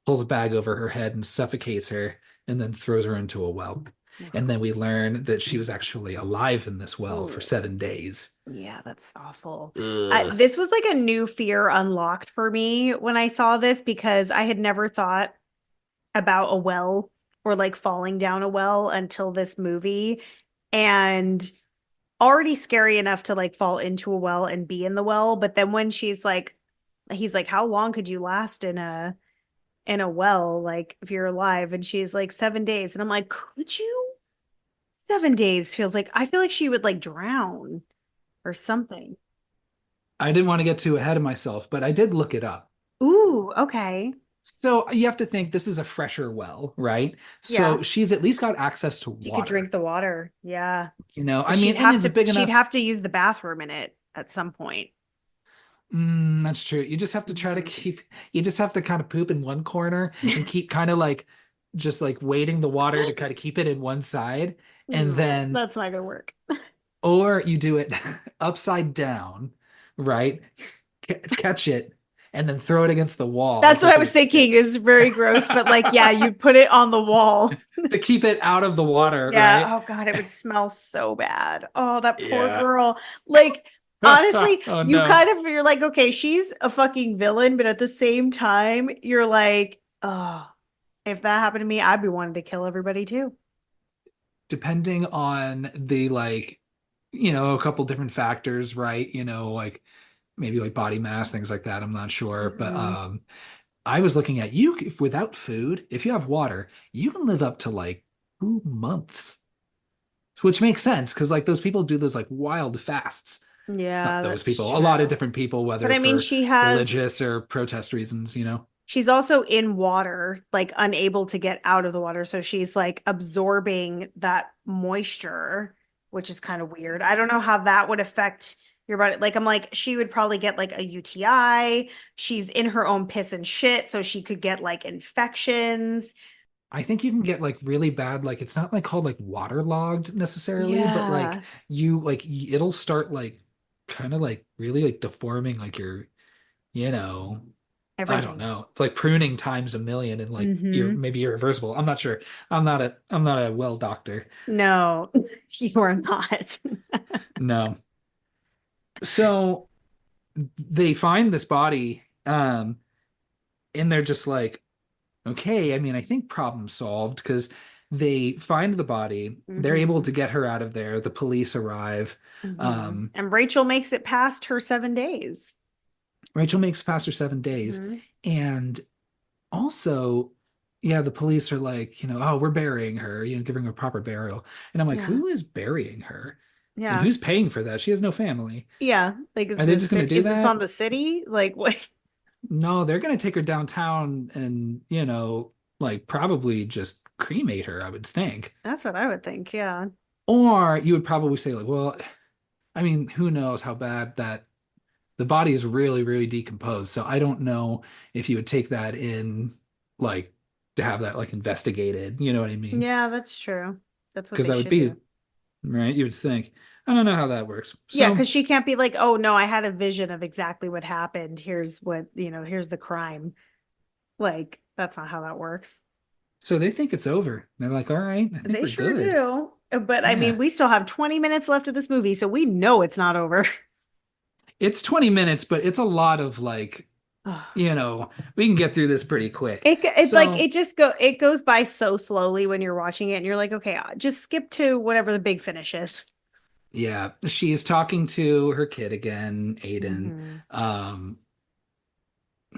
pulls a bag over her head and suffocates her, and then throws her into a well. And then we learn that she was actually alive in this well for Ooh. 7 days. Yeah, that's awful. Ugh. This was like a new fear unlocked for me when I saw this because I had never thought about a well or like falling down a well until this movie. And already scary enough to like fall into a well and be in the well. But then when he's like, how long could you last in a well, like if you're alive? And she's like, 7 days. And I'm like, could you? 7 days feels like I feel like she would like drown or something. I didn't want to get too ahead of myself, but I did look it up. Ooh, okay. So you have to think this is a fresher well, right? Yeah. So she's at least got access to She could drink water. the water. Yeah. I mean, and it's big She'd enough. have to use the bathroom in it at some point. That's true. You just have to try to Mhm. keep, you just have to kind of poop in one corner and keep kind of like just like waiting the water to kind of keep it in one side. And No, then, that's not gonna work. or you do it upside down, right? Catch it and then throw it against the wall That's to what I hopefully was it thinking sticks is very gross, but like, yeah, you put it on the wall. to keep it out of the water, Yeah. right? Oh God, it would smell so bad. Oh, that poor Yeah. girl. Like, honestly, Oh you no. kind of you're like, okay, she's a fucking villain, but at the same time, you're like, oh, if that happened to me, I'd be wanting to kill everybody too. Depending on the like, a couple different factors, right? Like maybe like body mass, things like that. I'm not sure, but Hmm. I was looking at you if without food, if you have water, you can live up to like 2 months, which makes sense because like those people do those like wild fasts. Not Yeah, those that's people, a lot of true. different people, But whether I mean, for religious or protest reasons. she's also in water, like unable to get out of the water. So she's like absorbing that moisture, which is kind of weird. I don't know how that would affect your body. Like, I'm like, she would probably get like a UTI. She's in her own piss and shit. So she could get like infections. I think you can get like really bad, like it's not like called like waterlogged necessarily, but like Yeah. it'll start like kind of like really like deforming like you know, I don't Everything. know. It's like pruning times a million and like you're Hmm. maybe irreversible. I'm not sure. I'm not a well doctor. No, you are not. No. So they find this body, and they're just like, okay, I mean, I think problem solved because they find the body. They're able Hmm. to get her out of there. The police arrive. Hmm. Um, And Rachel makes it past her 7 days. Rachel makes it past her 7 days. Hmm. And also, yeah, the police are like, oh, we're burying her, giving her proper burial. And I'm like, Yeah. who is burying her? And Yeah. who's paying for that? She has no family. Yeah. Like, Are they just going to do is this on that? the city? Like, what? No, they're going to take her downtown and, like probably just cremate her, I would think. That's what I would think. Yeah. Or you would probably say, like, well, I mean, who knows how bad that the body is really, really decomposed. So I don't know if you would take that in, like, to have that like investigated. You know what I mean? Yeah, that's true. That's what Because they that would should do. be right. You would think. I don't know how that works. Yeah, So, because she can't be like, oh no, I had a vision of exactly what happened. Here's what, here's the crime. Like, that's not how that works. so they think it's over. They're like, all right, I think They we're sure good. do. But I mean, Yeah. we still have 20 minutes left of this movie, so we know it's not over. It's 20 minutes, but it's a lot of like, we can get through this pretty quick. It's like So, it goes by so slowly when you're watching it and you're like, okay, just skip to whatever the big finish is. yeah, she's talking to her kid again, Aiden. Hmm. Um,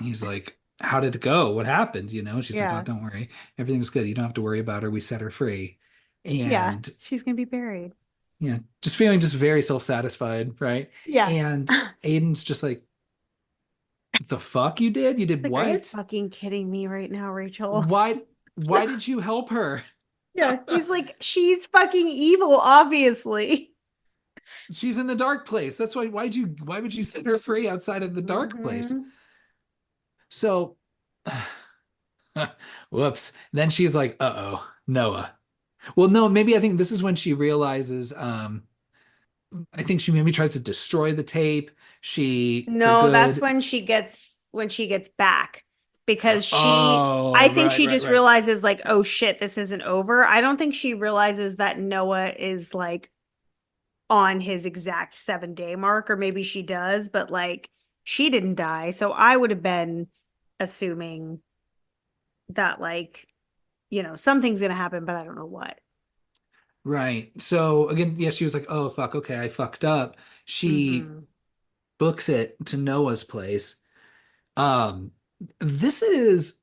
he's like, how did it go? What happened? She's like, oh, Yeah. don't worry. Everything's good. You don't have to worry about her. We set her free. Yeah. And She's gonna be buried. yeah, just feeling just very self-satisfied, right? Yeah. And Aiden's just like, the fuck you did? You did Like, are you what? fucking kidding me right now, Rachel? Why did you help her? Yeah. He's like, she's fucking evil, obviously. She's in the dark place. That's why would you set her free outside of the dark place? Hmm. So whoops. Then she's like, uh-oh, Noah. Well, no, maybe I think this is when she realizes, I think she maybe tries to destroy the tape. She for No, that's good. when she gets back because I Oh, think right, she right, just right. realizes like, oh shit, this isn't over. I don't think she realizes that Noah is like on his exact 7 day mark, or maybe she does, but like she didn't die. So I would have been assuming that like, something's gonna happen, but I don't know what. Right. So again, yeah, she was like, oh fuck, okay, I fucked up. She Hmm. books it to Noah's place. Um, this is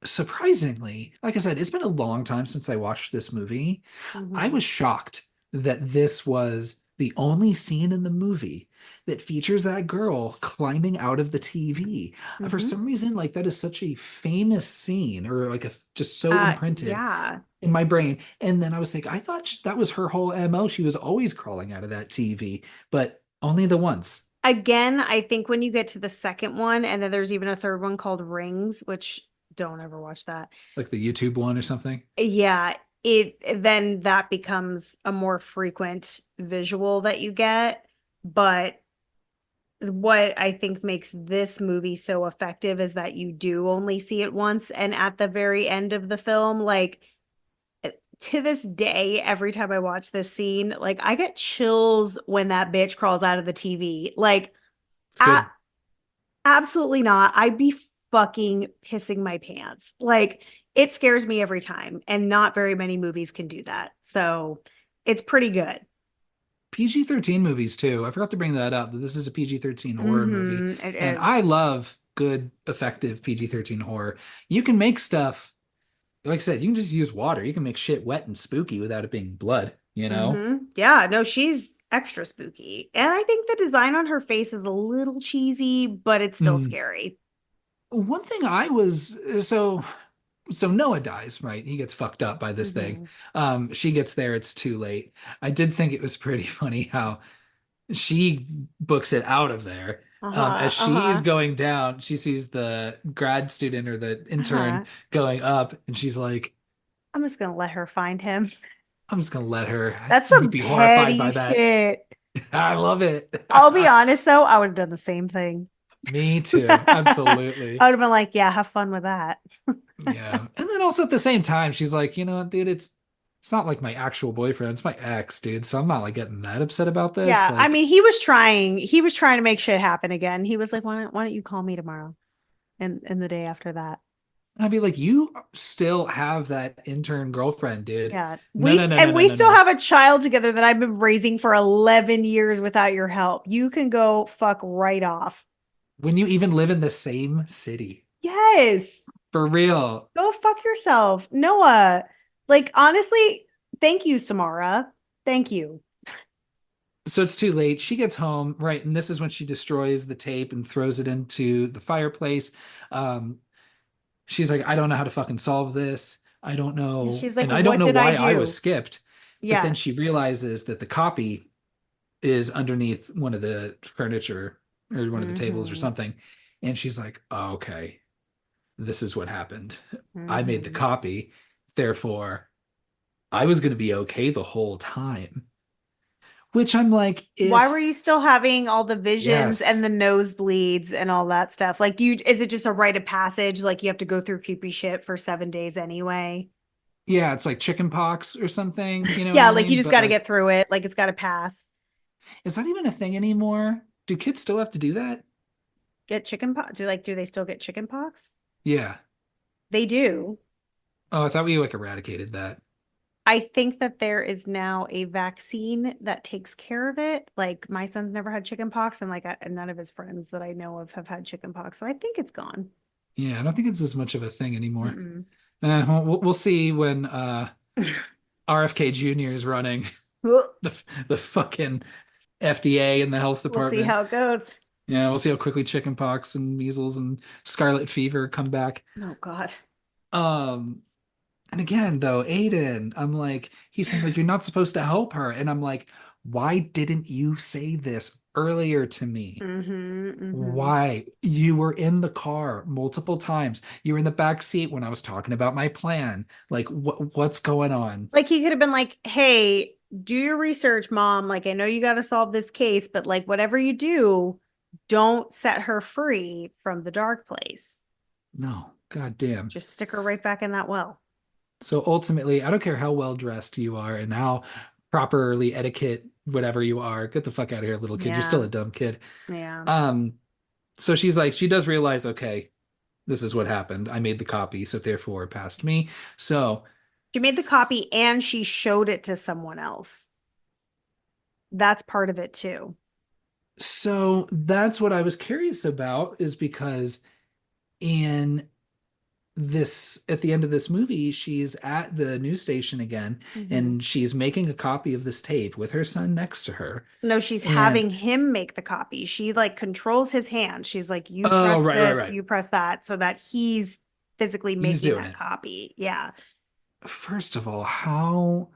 surprisingly, like I said, it's been a long time since I watched this movie. I Hmm. was shocked that this was the only scene in the movie that features that girl climbing out of the TV. For Hmm. some reason, like that is such a famous scene, or like just so imprinted Yeah. in my brain. And then I was like, I thought that was her whole MO. She was always crawling out of that TV, but only the once, Again, I think when you get to the second one, and then there's even a third one called Rings, which don't ever watch that. like the YouTube one or something. Yeah, it then that becomes a more frequent visual that you get. But what I think makes this movie so effective is that you do only see it once, and at the very end of the film, like to this day, every time I watch this scene, like I get chills when that bitch crawls out of the TV. Like, It's good. absolutely not. I'd be fucking pissing my pants. Like it scares me every time, and not very many movies can do that. So it's pretty good. PG-13 movies too. I forgot to bring that up, that this is a PG-13 horror movie. It And is. I love good, effective PG-13 horror. You can make stuff, like I said, you can just use water. You can make shit wet and spooky without it being blood, you know? Yeah, no, she's extra spooky. And I think the design on her face is a little cheesy, but it's still Mm. scary. One thing I was so Noah dies, right? He gets fucked up by this thing. Hmm. She gets there, it's too late. I did think it was pretty funny how she books it out of there. As Uh-huh. she's Uh-huh. going down, she sees the grad student or the intern Uh-huh. going up, and she's like, I'm just gonna let her find him. I'm just gonna let her. That's You'd some be horrified petty by that. shit. I love it. I'll be honest though, I would have done the same thing. Me too. I Absolutely. would have been like, yeah, have fun with that. Yeah. And then also at the same time, she's like, you know what, dude, it's it's not like my actual boyfriend, it's my ex, dude. So I'm not like getting that upset about this. Yeah, I Like, mean, he was trying to make shit happen again. He was like, why don't you call me tomorrow? And the day after that. I'd be like, you still have that intern girlfriend, dude. Yeah. No, no, no, no, And no, we no, still no. have a child together that I've been raising for 11 years without your help. You can go fuck right off. When you even live in the same city. Yes. For real. Go fuck yourself. Noah. Like, honestly, thank you, Samara. Thank you. So it's too late. She gets home, right? And this is when she destroys the tape and throws it into the fireplace. Um, she's like, I don't know how to fucking solve this. I don't And know. she's like, And I don't what know did I why I was do? skipped. But then Yeah. she realizes that the copy is underneath one of the furniture or one of the tables or Mm-hmm. something. And she's like, oh, okay, this is what happened. I made the Mm-hmm. copy. Therefore, I was going to be okay the whole time. Which I'm like, Why were if you still having all the visions yes, and the nosebleeds and all that stuff? Like, is it just a rite of passage? Like you have to go through creepy shit for 7 days anyway? yeah, it's like chicken pox or something, you know what Yeah, I like you mean? just But got to like, get through it. Like it's got to pass. is that even a thing anymore? Do kids still have to do that? Get chicken pox? Do they still get chicken pox? Yeah. They do. Oh, I thought we like eradicated that. I think that there is now a vaccine that takes care of it. Like my son's never had chicken pox, and none of his friends that I know of have had chicken pox. So I think it's gone. Yeah, I don't think it's as much of a thing anymore. Mm-mm. We'll see when RFK Jr. is running the, the fucking FDA and the health We'll see department. how it goes. Yeah, we'll see how quickly chickenpox and measles and scarlet fever come back. Oh God. Um, and again, though, Aiden, I'm like, he's saying like you're not supposed to help her, and I'm like, why didn't you say this earlier to me? Mm-hmm. Mm-hmm. Why? You were in the car multiple times. You were in the back seat when I was talking about my plan. Like, what's going on? Like he could have been like, "Hey, do your research, mom. Like I know you got to solve this case, but like whatever you do, don't set her free from the dark place. No, goddamn. Just stick her right back in that well." So ultimately, I don't care how well dressed you are and how properly etiquette, whatever you are, get the fuck out of here, little kid. You're still Yeah. a dumb kid. Yeah. Um, so she's like, she does realize, okay, this is what happened. I made the copy, so therefore it passed me. So, She made the copy and she showed it to someone else. That's part of it too. so that's what I was curious about, is because in this at the end of this movie, she's at the news station again, Mhm. and she's making a copy of this tape with her son next to her. No, she's And having him make the copy. She like controls his hand. She's like, you oh, press right, right, this, right. you press that, so that he's physically He's making doing that it. copy. Yeah. First of all, how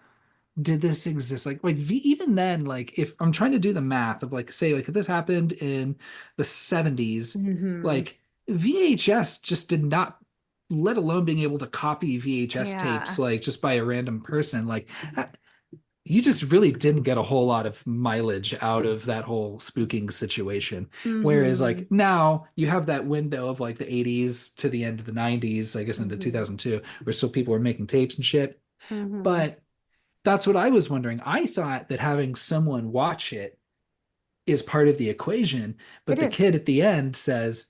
did this exist? Like even then, like if I'm trying to do the math of like say like if this happened in the 70s, Hmm. like VHS just did not, let alone being able to copy VHS tapes Yeah. like just by a random person, like you just really didn't get a whole lot of mileage out of that whole spooking situation. Whereas Hmm. like now you have that window of like the 80s to the end of the 90s, I guess into Hmm. 2002, where still people were making tapes and shit. Hmm. But that's what I was wondering. I thought that having someone watch it is part of the equation, but It the is. kid at the end says,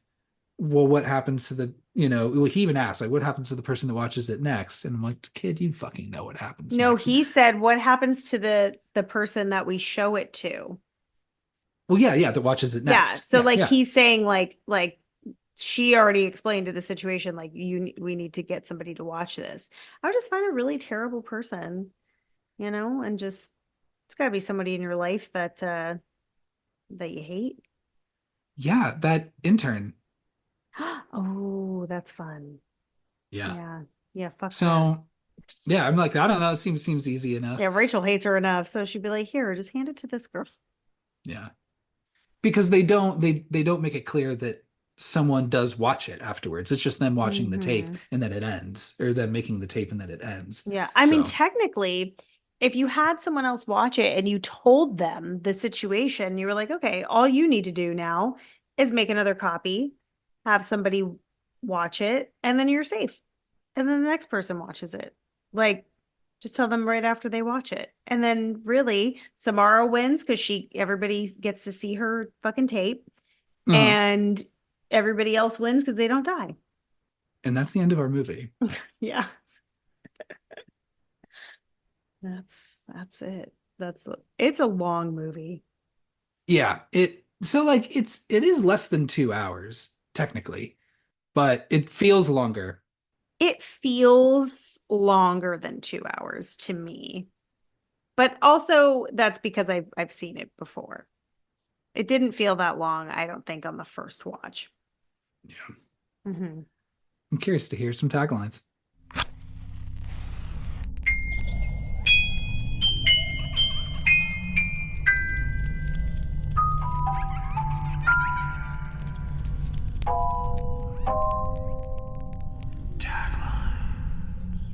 well, what happens to the, well, he even asks, like, what happens to the person that watches it next? And I'm like, kid, you fucking know what happens No, next. he said, what happens to the person that we show it to? Well, yeah, yeah, that watches it Yeah. next. So Yeah, like yeah. he's saying like she already explained to the situation like we need to get somebody to watch this. I would just find a really terrible person, and just it's got to be somebody in your life that you hate. Yeah, that intern. Oh, that's fun. Yeah. Yeah. Yeah, fuck that. So, yeah, I'm like, I don't know. It seems easy enough. Yeah, Rachel hates her enough, so she'd be like, "Here, just hand it to this girl." Yeah. Because they don't make it clear that someone does watch it afterwards. It's just them watching the tape Hmm. and then it ends, or them making the tape and then it ends. Yeah. I mean, So, technically, if you had someone else watch it and you told them the situation, you were like, okay, all you need to do now is make another copy, have somebody watch it, and then you're safe. And then the next person watches it. Like, Just tell them right after they watch it. And then really, Samara wins because everybody gets to see her fucking tape. Uh-huh. And everybody else wins because they don't die. And that's the end of our movie. Yeah. That's it. It's a long movie. Yeah, it is less than 2 hours, technically, but it feels longer. It feels longer than 2 hours to me. But also that's because I've seen it before. It didn't feel that long, I don't think, on the first watch. Yeah. Hmm. I'm curious to hear some taglines.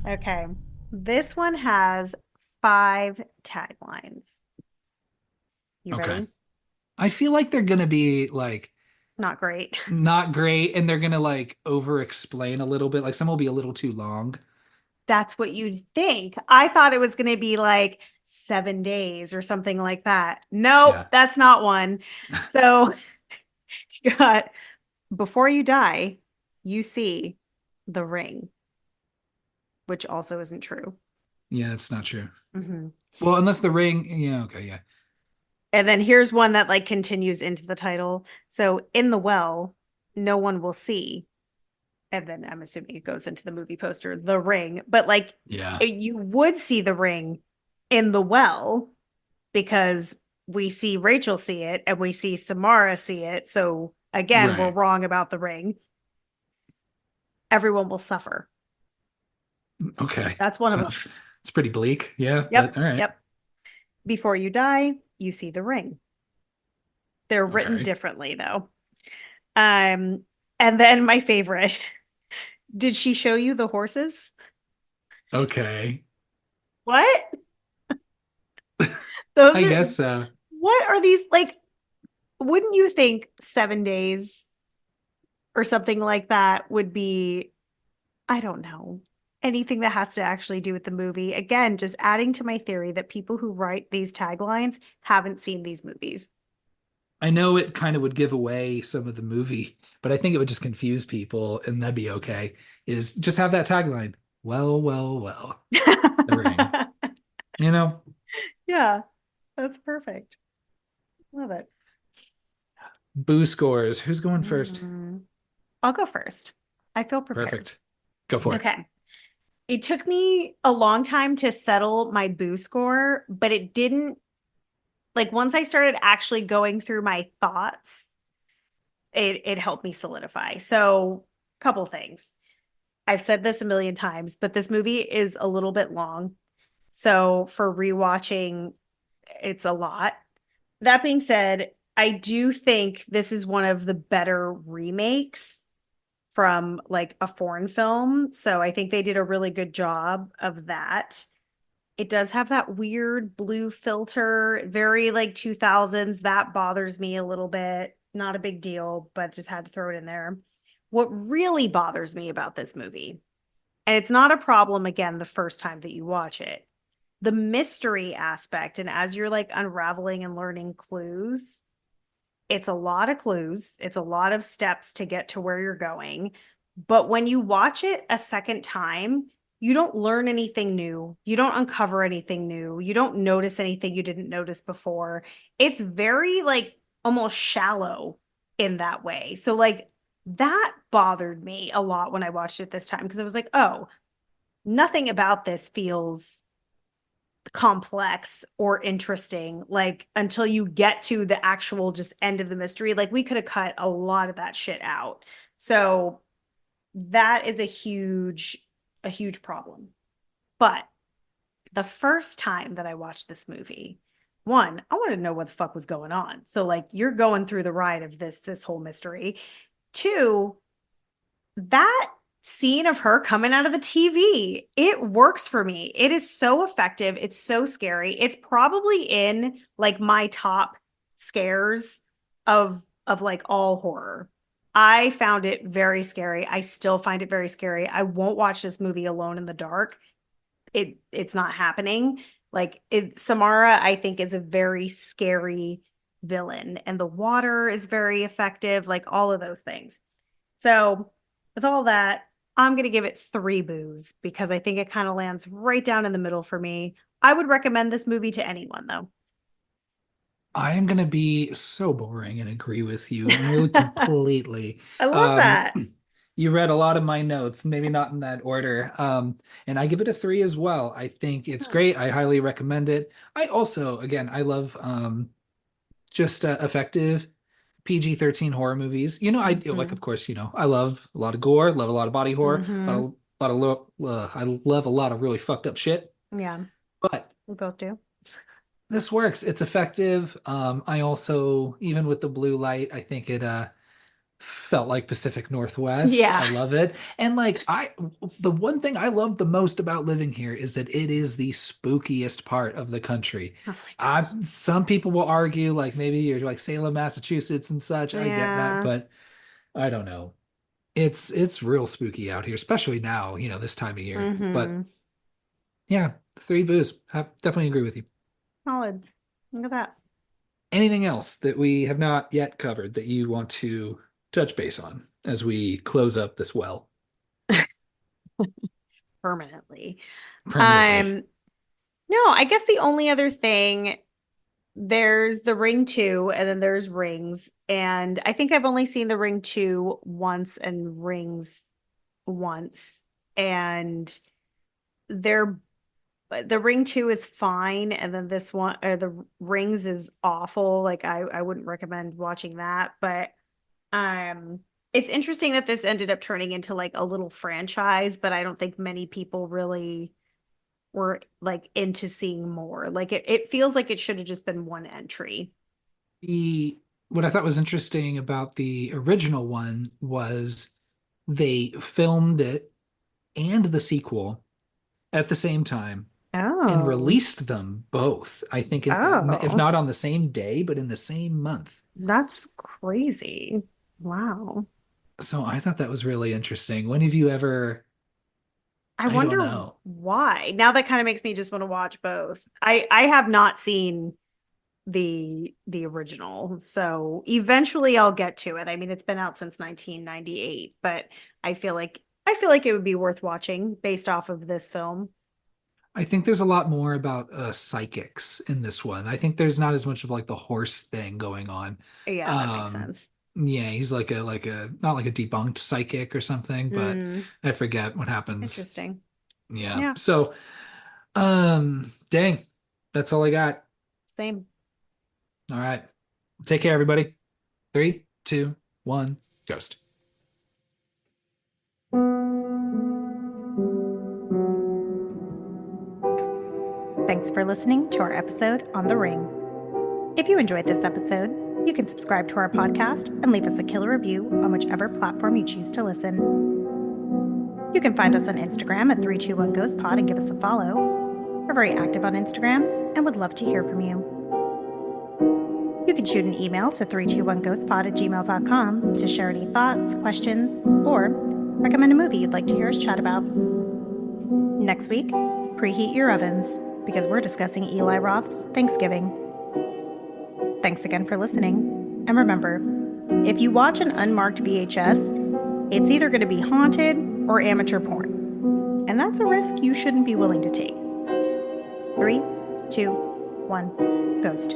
Okay. This one has 5 taglines. You Okay. ready? I feel like they're gonna be like Not great. not great and they're gonna like over explain a little bit. Like some will be a little too long. That's what you'd think. I thought it was going to be like 7 days or something like that. Nope, Yeah. that's not one. So you got before you die, you see the ring, which also isn't true. Yeah, it's not true. Hmm. Well, unless the ring, yeah, okay, yeah. And then here's one that like continues into the title. So in the well, no one will see. And then I'm assuming it goes into the movie poster, the ring. But like Yeah. you would see the ring in the well because we see Rachel see it and we see Samara see it. So again, we're Right. wrong about the ring. Everyone will suffer. Okay. That's one of them. It's pretty bleak. Yeah, but Yep. all right. Yep. Before you die, you see the ring. They're written Okay. differently though. Um, and then my favorite. Did she show you the horses? Okay. What? Those I are guess so. what are these like? Wouldn't you think 7 days or something like that would be, I don't know, anything that has to actually do with the movie? Again, just adding to my theory that people who write these taglines haven't seen these movies. I know it kind of would give away some of the movie, but I think it would just confuse people and that'd be okay. Is just have that tagline. Well, well, well. The ring. You know? Yeah, that's perfect. Love it. Boo scores. Who's going first? Mm. I'll go first. I feel prepared. Perfect. Go for it. Okay. It took me a long time to settle my boo score, but it didn't like once I started actually going through my thoughts, it helped me solidify. So, couple things. I've said this a million times, but this movie is a little bit long. So, for rewatching, it's a lot. That being said, I do think this is one of the better remakes from like a foreign film. So, I think they did a really good job of that. It does have that weird blue filter, very like 2000s. That bothers me a little bit. Not a big deal, but just had to throw it in there. What really bothers me about this movie, and it's not a problem again the first time that you watch it, the mystery aspect. And as you're like unraveling and learning clues, it's a lot of clues, it's a lot of steps to get to where you're going. But when you watch it a second time, you don't learn anything new. You don't uncover anything new. You don't notice anything you didn't notice before. It's very like almost shallow in that way. So, like, that bothered me a lot when I watched it this time because I was like, oh, nothing about this feels complex or interesting like until you get to the actual just end of the mystery. Like we could have cut a lot of that shit out. So that is a huge problem. But the first time that I watched this movie, one, I wanted to know what the fuck was going on. So like you're going through the ride of this whole mystery. Two, that scene of her coming out of the TV, it works for me. It is so effective. It's so scary. It's probably in like my top scares of like all horror. I found it very scary. I still find it very scary. I won't watch this movie alone in the dark. it's not happening. Like Samara, I think, is a very scary villain, and the water is very effective, like all of those things. So, with all that, I'm going to give it 3 boos because I think it kind of lands right down in the middle for me. I would recommend this movie to anyone, though. I am going to be so boring and agree with you nearly completely. I love Um, that. you read a lot of my notes, maybe not in that order. And I give it a 3 as well. I think it's Hmm. great. I highly recommend it. I also, again, I love just effective PG-13 horror movies. I like, Mm-hmm. of course, I love a lot of gore, love a lot of body horror, Mm-hmm. I love a lot of really fucked up shit. Yeah, But we both do. this works. It's effective. I also, even with the blue light, I think it felt like Pacific Northwest. Yeah. I love it. And like the one thing I love the most about living here is that it is the spookiest part of the country. Oh my gosh. Some people will argue like maybe you're like Salem, Massachusetts and such. I get that, Yeah. but I don't know. It's real spooky out here, especially now, this time of year. But Mm-hmm. yeah, 3 boos. I definitely agree with you. Solid. Look at that. Anything else that we have not yet covered that you want to touch base on as we close up this well Permanently. permanently? Um, no, I guess the only other thing, there's the Ring 2 and then there's Rings. And I think I've only seen the Ring 2 once and Rings once. And they're the Ring 2 is fine, and then this one or the Rings is awful. Like I wouldn't recommend watching that, but um it's interesting that this ended up turning into like a little franchise, but I don't think many people really were like into seeing more. Like it feels like it should have just been one entry. The What I thought was interesting about the original one was they filmed it and the sequel at the same time and Oh. released them both. I think if Oh, not on the same day, but in the same month. that's crazy. Wow. So I thought that was really interesting. When have you ever, I I don't wonder know. why. Now that kind of makes me just want to watch both. I have not seen the original. So eventually I'll get to it. I mean, it's been out since 1998, but I feel like it would be worth watching based off of this film. I think there's a lot more about psychics in this one. I think there's not as much of like the horse thing going on. Yeah, that makes Um, sense. yeah, he's like a not like a debunked psychic or something, but Mm, I forget what happens. interesting. Yeah. Yeah, So, dang, that's all I got. same. All right. Take care, everybody. 3, 2, 1, ghost. Thanks for listening to our episode on The Ring. If you enjoyed this episode, you can subscribe to our podcast and leave us a killer review on whichever platform you choose to listen. You can find us on Instagram at 321 Ghost Pod and give us a follow. We're very active on Instagram and would love to hear from you. You can shoot an email to 321ghostpod@gmail.com to share any thoughts, questions, or recommend a movie you'd like to hear us chat about. Next week, preheat your ovens because we're discussing Eli Roth's Thanksgiving. Thanks again for listening. And remember, if you watch an unmarked VHS, it's either going to be haunted or amateur porn. And that's a risk you shouldn't be willing to take. 3, 2, 1, ghost.